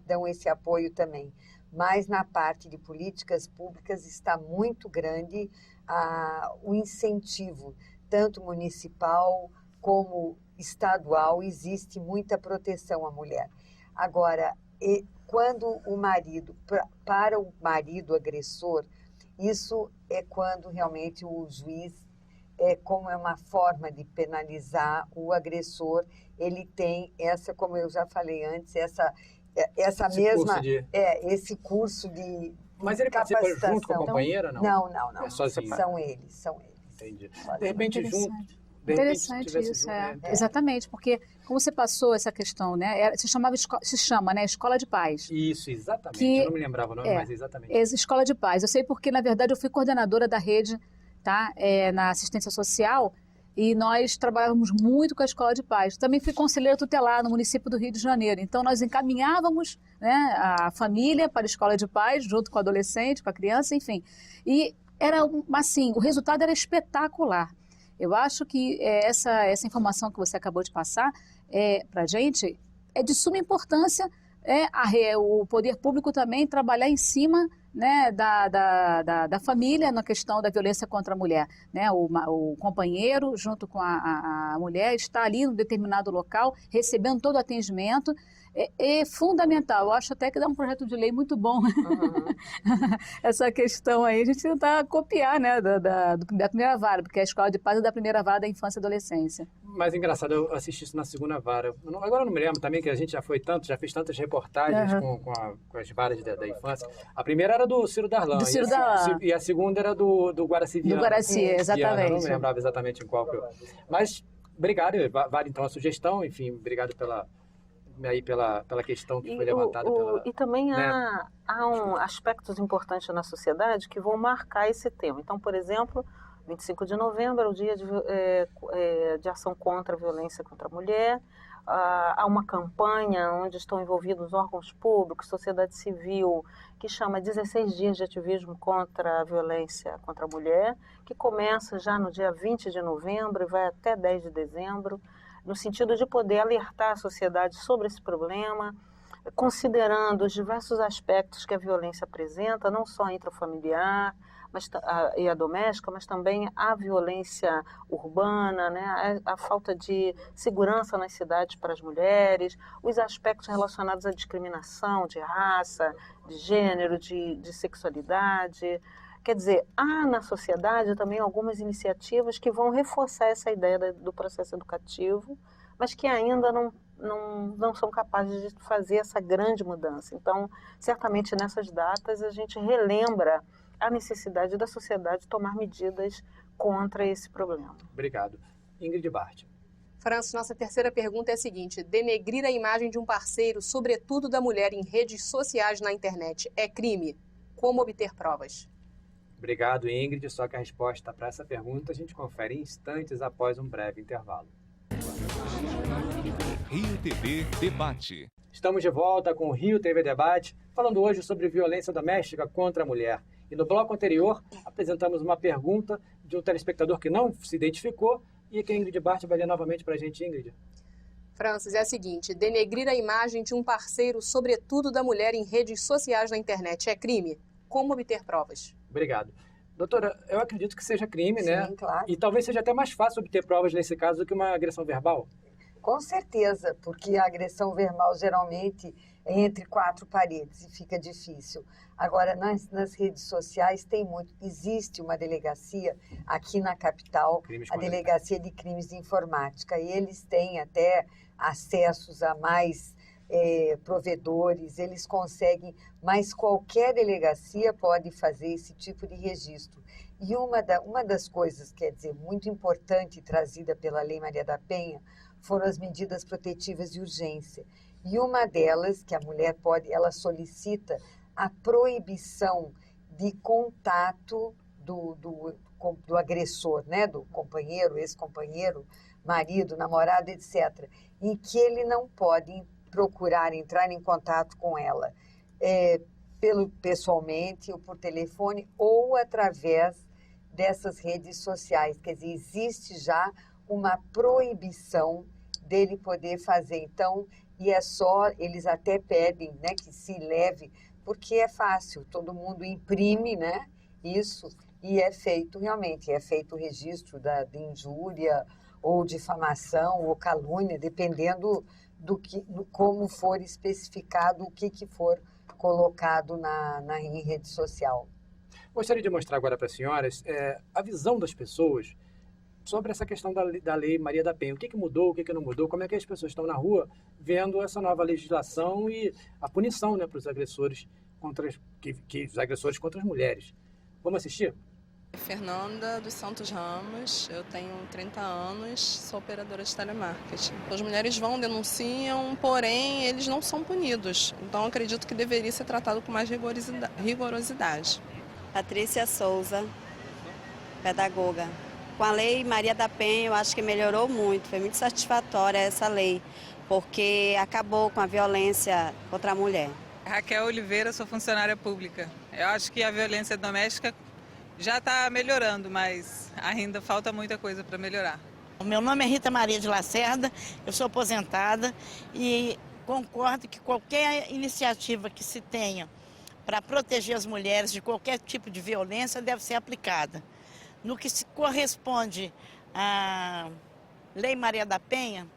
dão esse apoio também. Mas na parte de políticas públicas está muito grande o incentivo, tanto municipal como estadual, existe muita proteção à mulher. Agora, quando o marido, para o marido agressor, isso é quando realmente o juiz, como é uma forma de penalizar o agressor, ele tem como eu já falei antes, esse curso de Mas ele participa junto com a companheira, não? Não. É sozinho. São eles. Entendi. De repente, junto. Interessante isso, exatamente, porque como você passou essa questão, né? Se chama, né? Escola de Paz. Isso, exatamente. Eu não me lembrava o nome, mas exatamente. Escola de Paz. Eu sei porque, na verdade, eu fui coordenadora da rede, tá? Na assistência social, e nós trabalhávamos muito com a Escola de Paz. Também fui conselheira tutelar no município do Rio de Janeiro. Então, nós encaminhávamos, né, a família para a Escola de Paz, junto com o adolescente, com a criança, enfim. E era assim, o resultado era espetacular. Eu acho que essa informação que você acabou de passar para a gente é de suma importância, o poder público também trabalhar em cima, né, da família na questão da violência contra a mulher. Né? O companheiro, junto com a mulher, está ali em um determinado local, recebendo todo o atendimento. É fundamental. Eu acho até que dá um projeto de lei muito bom. Essa questão aí, a gente tentar copiar, né, da primeira vara, porque a Escola de Paz é da primeira vara da infância e adolescência. Mas engraçado, eu assisti isso na segunda vara. Agora eu não me lembro também, que a gente já fez tantas reportagens com as varas da infância. A primeira era do Ciro Darlan. E a segunda era do Guaraci Viana. Do Guaraci, exatamente. Eu não me lembrava exatamente em qual. Mas, obrigado, vale então a sugestão, enfim, obrigado pela questão que foi levantada. E também há aspectos importantes na sociedade que vão marcar esse tema. Então, por exemplo, 25 de novembro é o dia de ação contra a violência contra a mulher. Há uma campanha onde estão envolvidos órgãos públicos, sociedade civil, que chama 16 dias de ativismo contra a violência contra a mulher, que começa já no dia 20 de novembro e vai até 10 de dezembro, no sentido de poder alertar a sociedade sobre esse problema, considerando os diversos aspectos que a violência apresenta, não só intrafamiliar e a doméstica, mas também a violência urbana, né? A falta de segurança nas cidades para as mulheres, os aspectos relacionados à discriminação de raça, de gênero, de sexualidade. Quer dizer, há na sociedade também algumas iniciativas que vão reforçar essa ideia do processo educativo, mas que ainda não são capazes de fazer essa grande mudança. Então, certamente nessas datas a gente relembra a necessidade da sociedade tomar medidas contra esse problema. Obrigado. Ingrid Bart. Francis, nossa terceira pergunta é a seguinte: denegrir a imagem de um parceiro, sobretudo da mulher, em redes sociais na internet, é crime? Como obter provas? Obrigado, Ingrid. Só que a resposta para essa pergunta a gente confere em instantes após um breve intervalo. Rio TV Debate. Estamos de volta com o Rio TV Debate, falando hoje sobre violência doméstica contra a mulher. E no bloco anterior, apresentamos uma pergunta de um telespectador que não se identificou e que a Ingrid Bart vai ler novamente para a gente, Ingrid. Francis, é a seguinte: denegrir a imagem de um parceiro, sobretudo da mulher, em redes sociais na internet é crime? Como obter provas? Obrigado. Doutora, eu acredito que seja crime, né? Sim, claro. E talvez seja até mais fácil obter provas nesse caso do que uma agressão verbal. Com certeza, porque a agressão verbal geralmente é entre quatro paredes e fica difícil. Agora, nas redes sociais existe uma delegacia aqui na capital, a Delegacia de Crimes de Informática, e eles têm até acessos a mais provedores, eles conseguem, mas qualquer delegacia pode fazer esse tipo de registro. E uma das coisas, quer dizer, muito importante trazida pela Lei Maria da Penha foram as medidas protetivas de urgência. E uma delas, que a mulher ela solicita a proibição de contato do agressor, né, do companheiro, ex-companheiro, marido, namorado, etc. E que ele não pode procurar entrar em contato com ela pessoalmente ou por telefone ou através dessas redes sociais. Quer dizer, existe já uma proibição dele poder fazer. Então, e é só, eles até pedem, né, que se leve, porque é fácil, todo mundo imprime, né, isso, e é feito realmente, é feito o registro de injúria ou difamação ou calúnia, dependendo como for especificado, o que for colocado em rede social. Gostaria de mostrar agora para as senhoras a visão das pessoas sobre essa questão da Lei Maria da Penha. O que mudou, o que não mudou, como é que as pessoas estão na rua vendo essa nova legislação e a punição, né, para os agressores os agressores contra as mulheres. Vamos assistir? Fernanda dos Santos Ramos, eu tenho 30 anos, sou operadora de telemarketing. As mulheres vão, denunciam, porém eles não são punidos. Então acredito que deveria ser tratado com mais rigorosidade. Patrícia Souza, pedagoga. Com a Lei Maria da Penha, eu acho que melhorou muito, foi muito satisfatória essa lei, porque acabou com a violência contra a mulher. Raquel Oliveira, sou funcionária pública. Eu acho que a violência doméstica já está melhorando, mas ainda falta muita coisa para melhorar. O meu nome é Rita Maria de Lacerda, eu sou aposentada e concordo que qualquer iniciativa que se tenha para proteger as mulheres de qualquer tipo de violência deve ser aplicada. No que se corresponde à Lei Maria da Penha,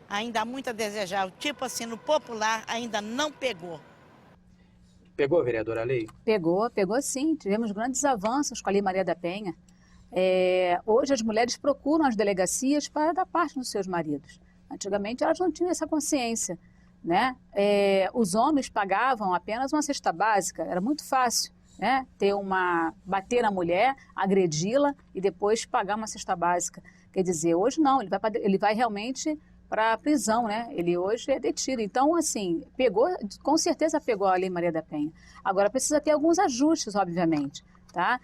ainda há muito a desejar. O tipo assim, no popular, ainda não pegou. Pegou, vereadora, a lei? Pegou sim. Tivemos grandes avanços com a Lei Maria da Penha. Hoje as mulheres procuram as delegacias para dar parte dos seus maridos. Antigamente elas não tinham essa consciência, né? Os homens pagavam apenas uma cesta básica, era muito fácil, né? Bater na mulher, agredi-la e depois pagar uma cesta básica. Quer dizer, hoje não, ele vai realmente para a prisão, né? Ele hoje é detido. Então, assim, com certeza pegou a Lei Maria da Penha. Agora, precisa ter alguns ajustes, obviamente, tá?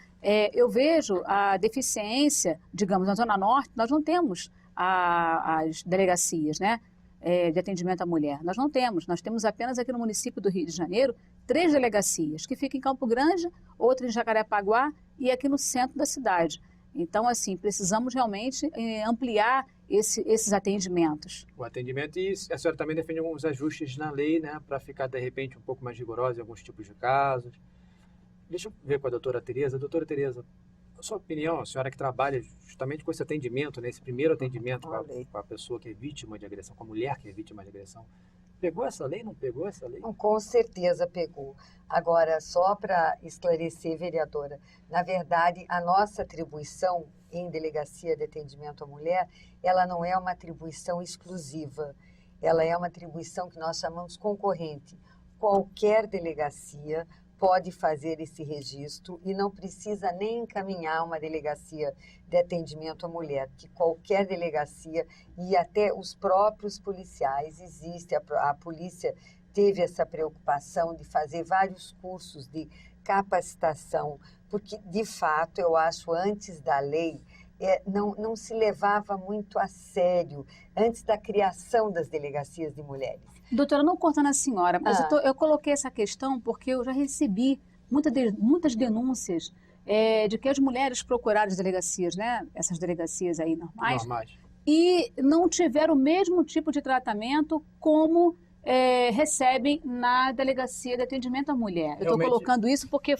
Eu vejo a deficiência, digamos, na Zona Norte, nós não temos as delegacias, né? De atendimento à mulher. Nós não temos. Nós temos apenas aqui no município do Rio de Janeiro 3 delegacias, que ficam em Campo Grande, outra em Jacarepaguá e aqui no centro da cidade. Então, assim, precisamos realmente ampliar esses atendimentos. O atendimento, e a senhora também defende alguns ajustes na lei, né, para ficar, de repente, um pouco mais rigorosa em alguns tipos de casos. Deixa eu ver com a doutora Tereza. Doutora Tereza, a sua opinião, a senhora que trabalha justamente com esse atendimento, né, esse primeiro atendimento com a pessoa que é vítima de agressão, com a mulher que é vítima de agressão, pegou essa lei, não pegou essa lei? Com certeza pegou. Agora, só para esclarecer, vereadora, na verdade, a nossa atribuição em delegacia de atendimento à mulher, ela não é uma atribuição exclusiva, ela é uma atribuição que nós chamamos concorrente. Qualquer delegacia pode fazer esse registro e não precisa nem encaminhar uma delegacia de atendimento à mulher, que qualquer delegacia e até os próprios policiais, a polícia teve essa preocupação de fazer vários cursos de capacitação, porque, de fato, eu acho, antes da lei, não se levava muito a sério antes da criação das delegacias de mulheres. Doutora, não cortando a senhora, mas eu coloquei essa questão porque eu já recebi muitas denúncias de que as mulheres procuraram as delegacias, né? Essas delegacias aí normais. E não tiveram o mesmo tipo de tratamento como recebem na delegacia de atendimento à mulher. Eu estou colocando isso porque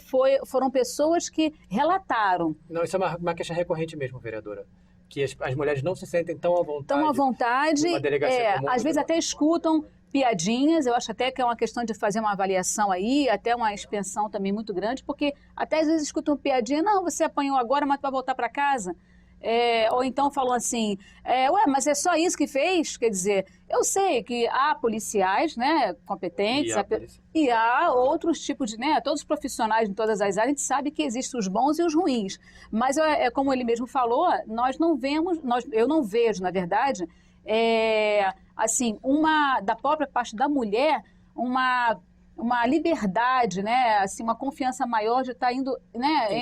foram pessoas que relataram. Não, isso é uma queixa recorrente mesmo, vereadora. Que as mulheres não se sentem tão à vontade. Tão à vontade, numa delegacia comum, às vezes até escutam piadinhas. Eu acho até que é uma questão de fazer uma avaliação aí, até uma expensão também muito grande, porque até às vezes escutam piadinha, não, você apanhou agora, mas vai voltar para casa. Ou então falam assim, ué, mas é só isso que fez? Quer dizer, eu sei que há policiais, né, competentes, e há outros tipos de, né, todos os profissionais em todas as áreas, a gente sabe que existem os bons e os ruins, mas como ele mesmo falou, eu não vejo, na verdade, assim, da própria parte da mulher, uma liberdade, né, assim, uma confiança maior de estar indo, né,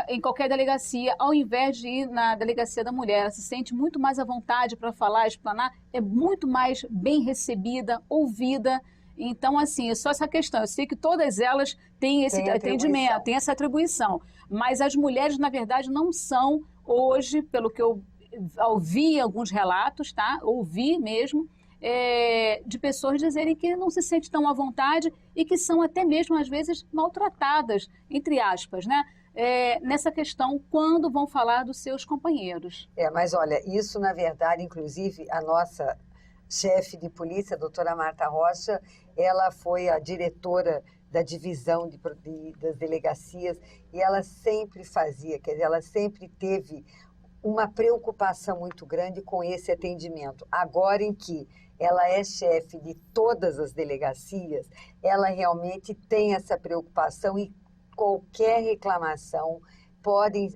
em qualquer delegacia, ao invés de ir na delegacia da mulher. Ela se sente muito mais à vontade para falar, explanar, é muito mais bem recebida, ouvida. Então, assim, é só essa questão. Eu sei que todas elas têm esse atendimento, têm essa atribuição, mas as mulheres, na verdade, não são hoje, pelo que eu ouvi alguns relatos, tá? Ouvi mesmo, de pessoas dizerem que não se sente tão à vontade e que são até mesmo, às vezes, maltratadas, entre aspas, né? Nessa questão, quando vão falar dos seus companheiros. Mas olha, isso, na verdade, inclusive, a nossa chefe de polícia, a doutora Marta Rocha, ela foi a diretora da divisão das delegacias e ela sempre fazia, quer dizer, ela sempre teve uma preocupação muito grande com esse atendimento. Agora em que ela é chefe de todas as delegacias, ela realmente tem essa preocupação e qualquer reclamação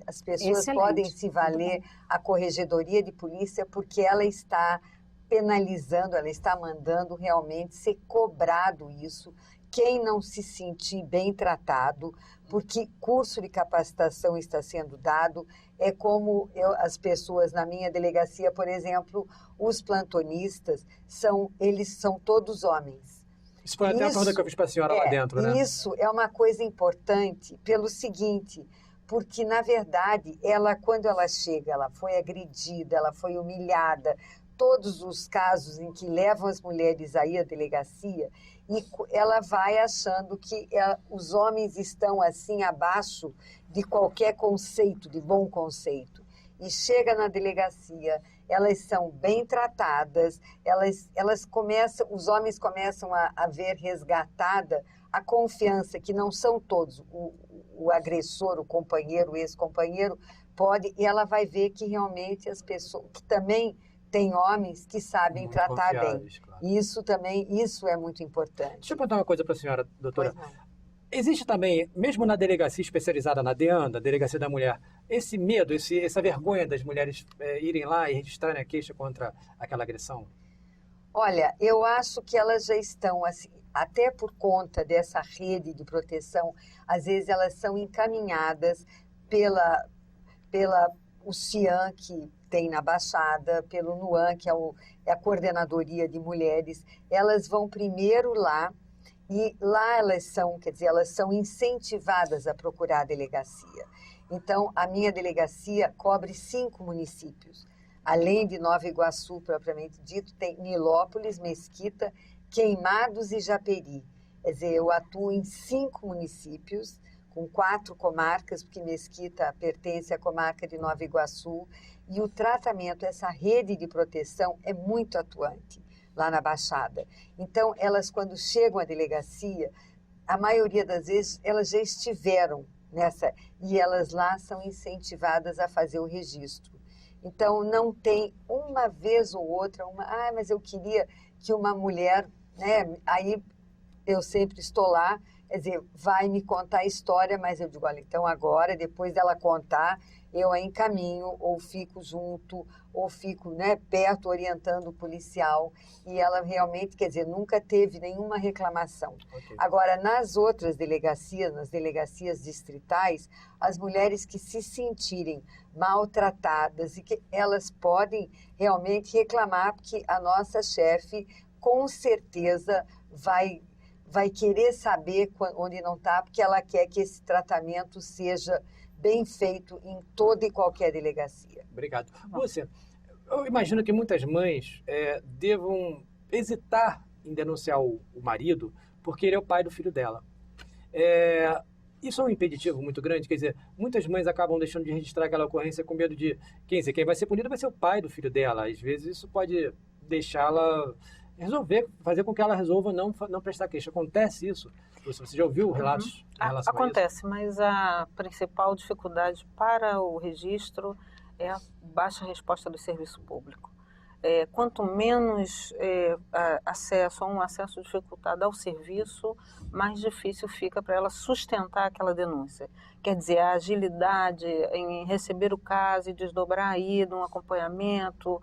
as pessoas podem se valer a corregedoria de polícia porque ela está penalizando, ela está mandando realmente ser cobrado isso. Quem não se sentir bem tratado, porque curso de capacitação está sendo dado, é como as pessoas na minha delegacia, por exemplo, os plantonistas, eles são todos homens. Isso foi até a pergunta que eu fiz para a senhora lá dentro, né? Isso é uma coisa importante pelo seguinte, porque, na verdade, quando ela chega, ela foi agredida, ela foi humilhada, todos os casos em que levam as mulheres aí à delegacia, e ela vai achando que os homens estão assim abaixo de qualquer conceito, de bom conceito. E chega na delegacia, elas são bem tratadas, os homens começam a ver resgatada a confiança, que não são todos, o agressor, o companheiro, o ex-companheiro, e ela vai ver que realmente as pessoas, que também tem homens que sabem muito tratar bem. Claro. Isso é muito importante. Deixa eu perguntar uma coisa para a senhora, doutora. Existe também, mesmo na delegacia especializada na DEAN, Delegacia da Mulher, esse medo, essa vergonha das mulheres irem lá e registrarem a queixa contra aquela agressão? Olha, eu acho que elas já estão, assim, até por conta dessa rede de proteção, às vezes elas são encaminhadas pela o CIAN, que tem na Baixada, pelo NUAN, que é a Coordenadoria de Mulheres. Elas vão primeiro lá, e lá elas são incentivadas a procurar a delegacia. Então, a minha delegacia cobre 5 municípios. Além de Nova Iguaçu, propriamente dito, tem Nilópolis, Mesquita, Queimados e Japeri. Quer dizer, eu atuo em 5 municípios, com 4 comarcas, porque Mesquita pertence à comarca de Nova Iguaçu, e o tratamento, essa rede de proteção é muito atuante lá na Baixada. Então, elas, quando chegam à delegacia, a maioria das vezes, elas já estiveram nessa, e elas lá são incentivadas a fazer o registro. Então, não tem uma vez ou outra, mas eu queria que uma mulher, né, aí eu sempre estou lá, Quer dizer, vai me contar a história, mas eu digo, olha, então agora, depois dela contar, eu a encaminho, ou fico junto, ou fico, né, perto, orientando o policial. E ela realmente, quer dizer, nunca teve nenhuma reclamação. Ok. Agora, nas outras delegacias, nas delegacias distritais, as mulheres que se sentirem maltratadas e que elas podem realmente reclamar, porque a nossa chefe, com certeza, vai querer saber onde não está, porque ela quer que esse tratamento seja bem feito em toda e qualquer delegacia. Obrigado. Lúcia, eu imagino que muitas mães devam hesitar em denunciar o marido porque ele é o pai do filho dela. Isso é um impeditivo muito grande, quer dizer, muitas mães acabam deixando de registrar aquela ocorrência com medo de, quem vai ser punido vai ser o pai do filho dela. Às vezes isso pode deixá-la fazer com que ela resolva não prestar queixa. Acontece isso? Você já ouviu relatos em relação a isso? Acontece, mas a principal dificuldade para o registro é a baixa resposta do serviço público. Quanto menos acesso, ou um acesso dificultado ao serviço, mais difícil fica para ela sustentar aquela denúncia. Quer dizer, a agilidade em receber o caso e desdobrar aí no acompanhamento,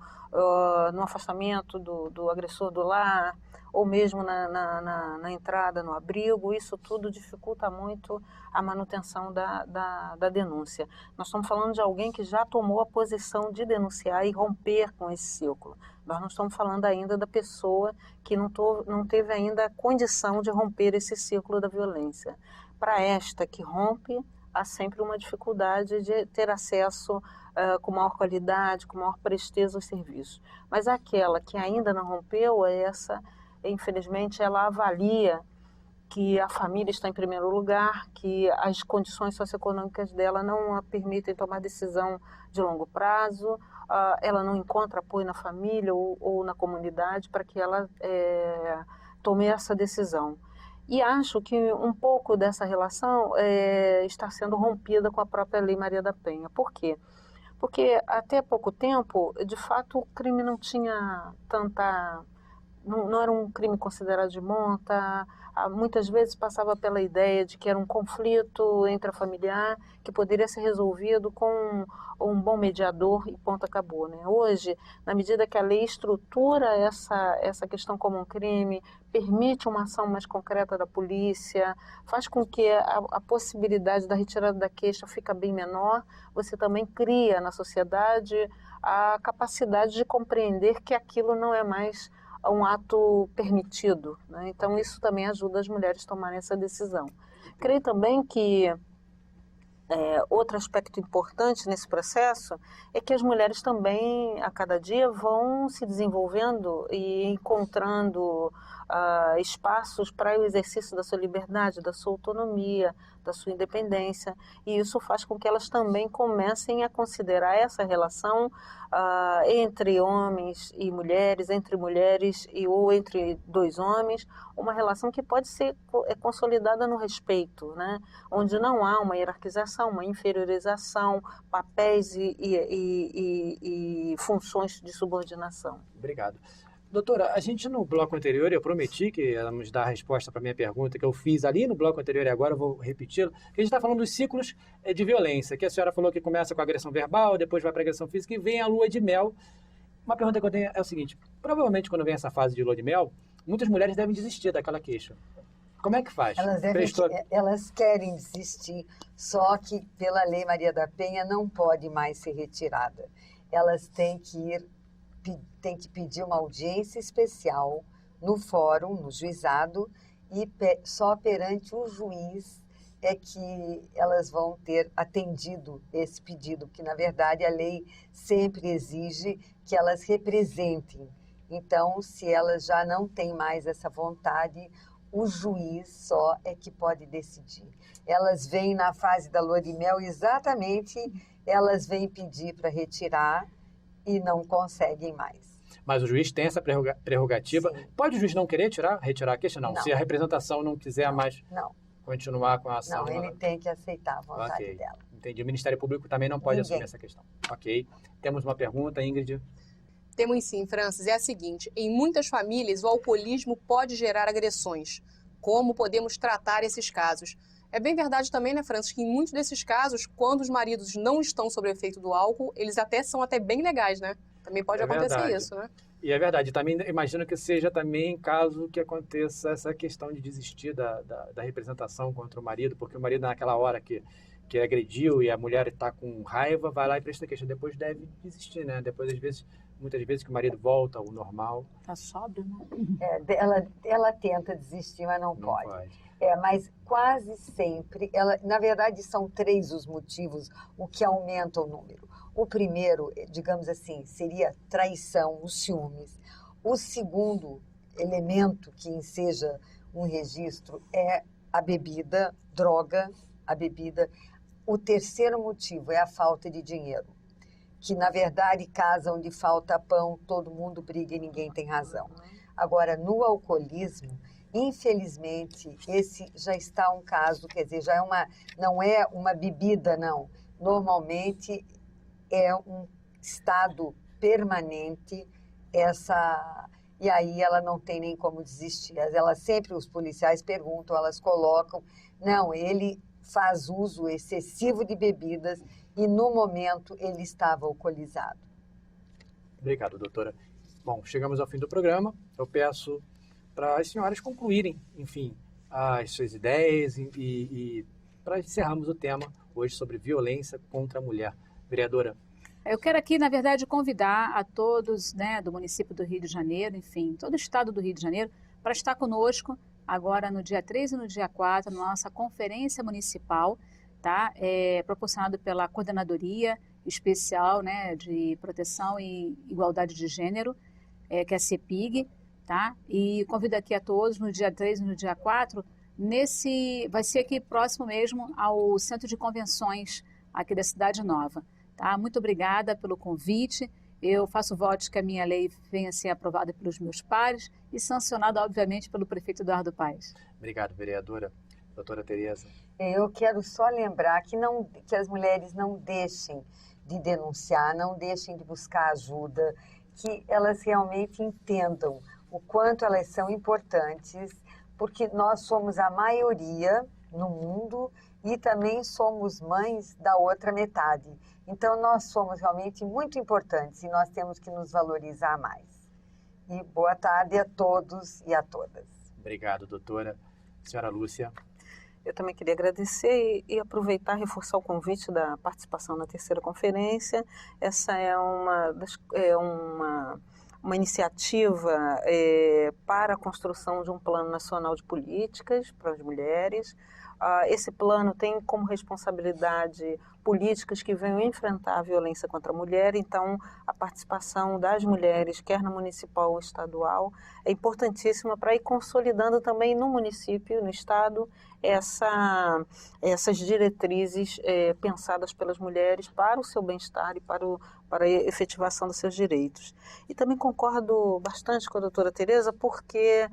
no afastamento do agressor do lar, ou mesmo na entrada no abrigo, isso tudo dificulta muito a manutenção da denúncia. Nós estamos falando de alguém que já tomou a posição de denunciar e romper com esse ciclo. Nós não estamos falando ainda da pessoa que não teve ainda a condição de romper esse ciclo da violência. Para esta que rompe, há sempre uma dificuldade de ter acesso com maior qualidade, com maior presteza aos serviços. Mas aquela que ainda não rompeu, infelizmente, ela avalia que a família está em primeiro lugar, que as condições socioeconômicas dela não a permitem tomar decisão de longo prazo, ela não encontra apoio na família ou na comunidade para que ela tome essa decisão. E acho que um pouco dessa relação está sendo rompida com a própria Lei Maria da Penha. Por quê? Porque até pouco tempo, de fato, o crime não tinha tanta... Não era um crime considerado de monta, muitas vezes passava pela ideia de que era um conflito intrafamiliar que poderia ser resolvido com um bom mediador e ponto, acabou, né? Hoje, na medida que a lei estrutura essa questão como um crime, permite uma ação mais concreta da polícia, faz com que a possibilidade da retirada da queixa fica bem menor, você também cria na sociedade a capacidade de compreender que aquilo não é mais um ato permitido, né? Então isso também ajuda as mulheres a tomarem essa decisão. Creio também que outro aspecto importante nesse processo é que as mulheres também a cada dia vão se desenvolvendo e encontrando espaços para o exercício da sua liberdade, da sua autonomia, da sua independência, e isso faz com que elas também comecem a considerar essa relação entre homens e mulheres, entre mulheres ou entre dois homens, uma relação que pode ser consolidada no respeito, né? Onde não há uma hierarquização, uma inferiorização, papéis e funções de subordinação. Obrigado. Doutora, a gente no bloco anterior, eu prometi que íamos dar a resposta para a minha pergunta que eu fiz ali no bloco anterior e agora eu vou repeti-lo, que a gente está falando dos ciclos de violência, que a senhora falou que começa com a agressão verbal, depois vai para a agressão física e vem a lua de mel. Uma pergunta que eu tenho é o seguinte, provavelmente quando vem essa fase de lua de mel, muitas mulheres devem desistir daquela queixa. Como é que faz? Elas querem desistir, só que pela Lei Maria da Penha não pode mais ser retirada. Elas têm que pedir uma audiência especial no fórum, no juizado, e só perante o juiz é que elas vão ter atendido esse pedido, porque, na verdade, a lei sempre exige que elas representem. Então, se elas já não têm mais essa vontade, o juiz só é que pode decidir. Elas vêm na fase da lua de mel, exatamente, elas vêm pedir para retirar e não conseguem mais. Mas o juiz tem essa prerrogativa. Sim. Pode o juiz não querer retirar a queixa? Não. Se a representação não quiser mais continuar com a ação. Não, ele tem que aceitar a vontade dela. Entendi. O Ministério Público também não pode assumir essa questão. Ok. Temos uma pergunta, Ingrid. Temos sim, Francis. É a seguinte: em muitas famílias, o alcoolismo pode gerar agressões. como podemos tratar esses casos. É bem verdade também, né, Francis, que em muitos desses casos, quando os maridos não estão sob o efeito do álcool, eles são até bem legais, né? Também pode acontecer verdade. isso, né? E é verdade, também imagino que seja também caso que aconteça essa questão de desistir da representação contra o marido, porque o marido naquela hora que agrediu e a mulher está com raiva, vai lá e presta queixa, depois deve desistir, né? Depois, às vezes, muitas vezes que o marido volta ao normal. Tá sóbrio, né? Ela tenta desistir, mas não pode. Mas quase sempre, na verdade são 3 os motivos, o que aumenta o número. O primeiro, digamos assim, seria traição, os ciúmes. O segundo elemento que enseja um registro é a bebida, droga, a bebida. O terceiro motivo é a falta de dinheiro, que na verdade casa onde falta pão, todo mundo briga e ninguém tem razão. Agora, no alcoolismo, infelizmente, esse já está um caso, quer dizer, não é uma bebida, não. Normalmente é um estado permanente, e aí ela não tem nem como desistir. Os policiais perguntam, elas colocam, não, ele faz uso excessivo de bebidas e no momento ele estava alcoolizado. Obrigado, doutora. Bom, chegamos ao fim do programa. Eu peço para as senhoras concluírem, enfim, as suas ideias e para encerrarmos o tema hoje sobre violência contra a mulher. Vereadora. Eu quero aqui, na verdade, convidar a todos, né, do município do Rio de Janeiro, enfim, todo o estado do Rio de Janeiro, para estar conosco agora no dia 3 e no dia 4, na nossa conferência municipal, tá? Proporcionado pela Coordenadoria Especial, né, de Proteção e Igualdade de Gênero, que é a CEPIG, tá? E convido aqui a todos no dia 3 e no dia 4, vai ser aqui próximo mesmo ao Centro de Convenções aqui da Cidade Nova. Tá? Muito obrigada pelo convite. Eu faço votos que a minha lei venha a ser aprovada pelos meus pares e sancionada, obviamente, pelo prefeito Eduardo Paes. Obrigado, vereadora. Doutora Tereza. Eu quero só lembrar que as mulheres não deixem de denunciar, não deixem de buscar ajuda, que elas realmente entendam o quanto elas são importantes, porque nós somos a maioria no mundo e também somos mães da outra metade. Então, nós somos realmente muito importantes e nós temos que nos valorizar mais. E boa tarde a todos e a todas. Obrigado, doutora. Senhora Lúcia. Eu também queria agradecer e aproveitar e reforçar o convite da participação na terceira conferência. Essa é uma iniciativa para a construção de um plano nacional de políticas para as mulheres. Esse plano tem como responsabilidade políticas que venham enfrentar a violência contra a mulher, então a participação das mulheres, quer na municipal ou estadual, é importantíssima para ir consolidando também no município, no estado, essas diretrizes pensadas pelas mulheres para o seu bem-estar e para a efetivação dos seus direitos. E também concordo bastante com a doutora Tereza, porque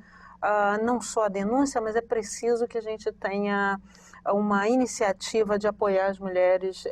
não só a denúncia, mas é preciso que a gente tenha uma iniciativa de apoiar as mulheres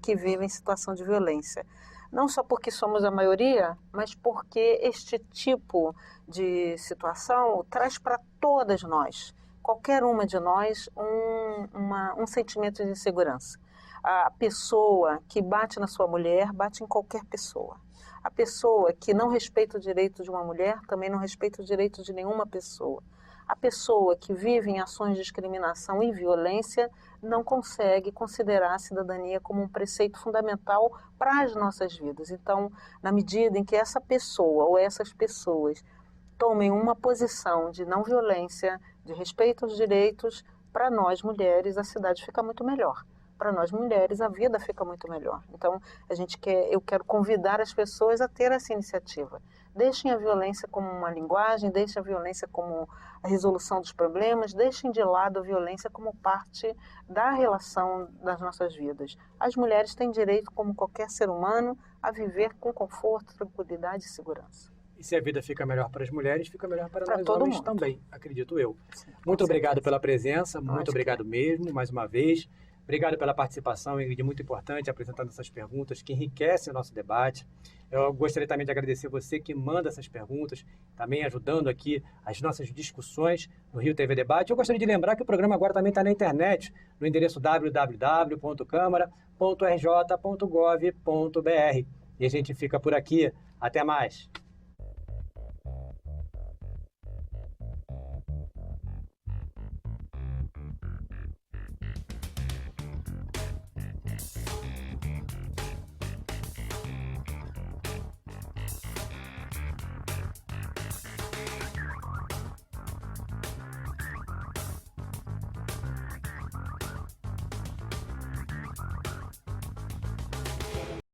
que vivem em situação de violência. Não só porque somos a maioria, mas porque este tipo de situação traz para todas nós, qualquer uma de nós, um sentimento de insegurança. A pessoa que bate na sua mulher, bate em qualquer pessoa. A pessoa que não respeita o direito de uma mulher, também não respeita o direito de nenhuma pessoa. A pessoa que vive em ações de discriminação e violência não consegue considerar a cidadania como um preceito fundamental para as nossas vidas. Então, na medida em que essa pessoa ou essas pessoas tomem uma posição de não violência, de respeito aos direitos, para nós mulheres a cidade fica muito melhor. Para nós mulheres a vida fica muito melhor. Então, eu quero convidar as pessoas a ter essa iniciativa. Deixem a violência como uma linguagem, deixem a violência como a resolução dos problemas, deixem de lado a violência como parte da relação das nossas vidas. As mulheres têm direito, como qualquer ser humano, a viver com conforto, tranquilidade e segurança. E se a vida fica melhor para as mulheres, fica melhor para nós todo homens mundo. Também, acredito eu. Sim, muito obrigado pela presença, muito obrigado mesmo, mais uma vez. Obrigado pela participação, Ingrid, muito importante, apresentando essas perguntas que enriquecem o nosso debate. Eu gostaria também de agradecer você que manda essas perguntas, também ajudando aqui as nossas discussões no Rio TV Debate. Eu gostaria de lembrar que o programa agora também está na internet, no endereço www.câmara.rj.gov.br. E a gente fica por aqui. Até mais!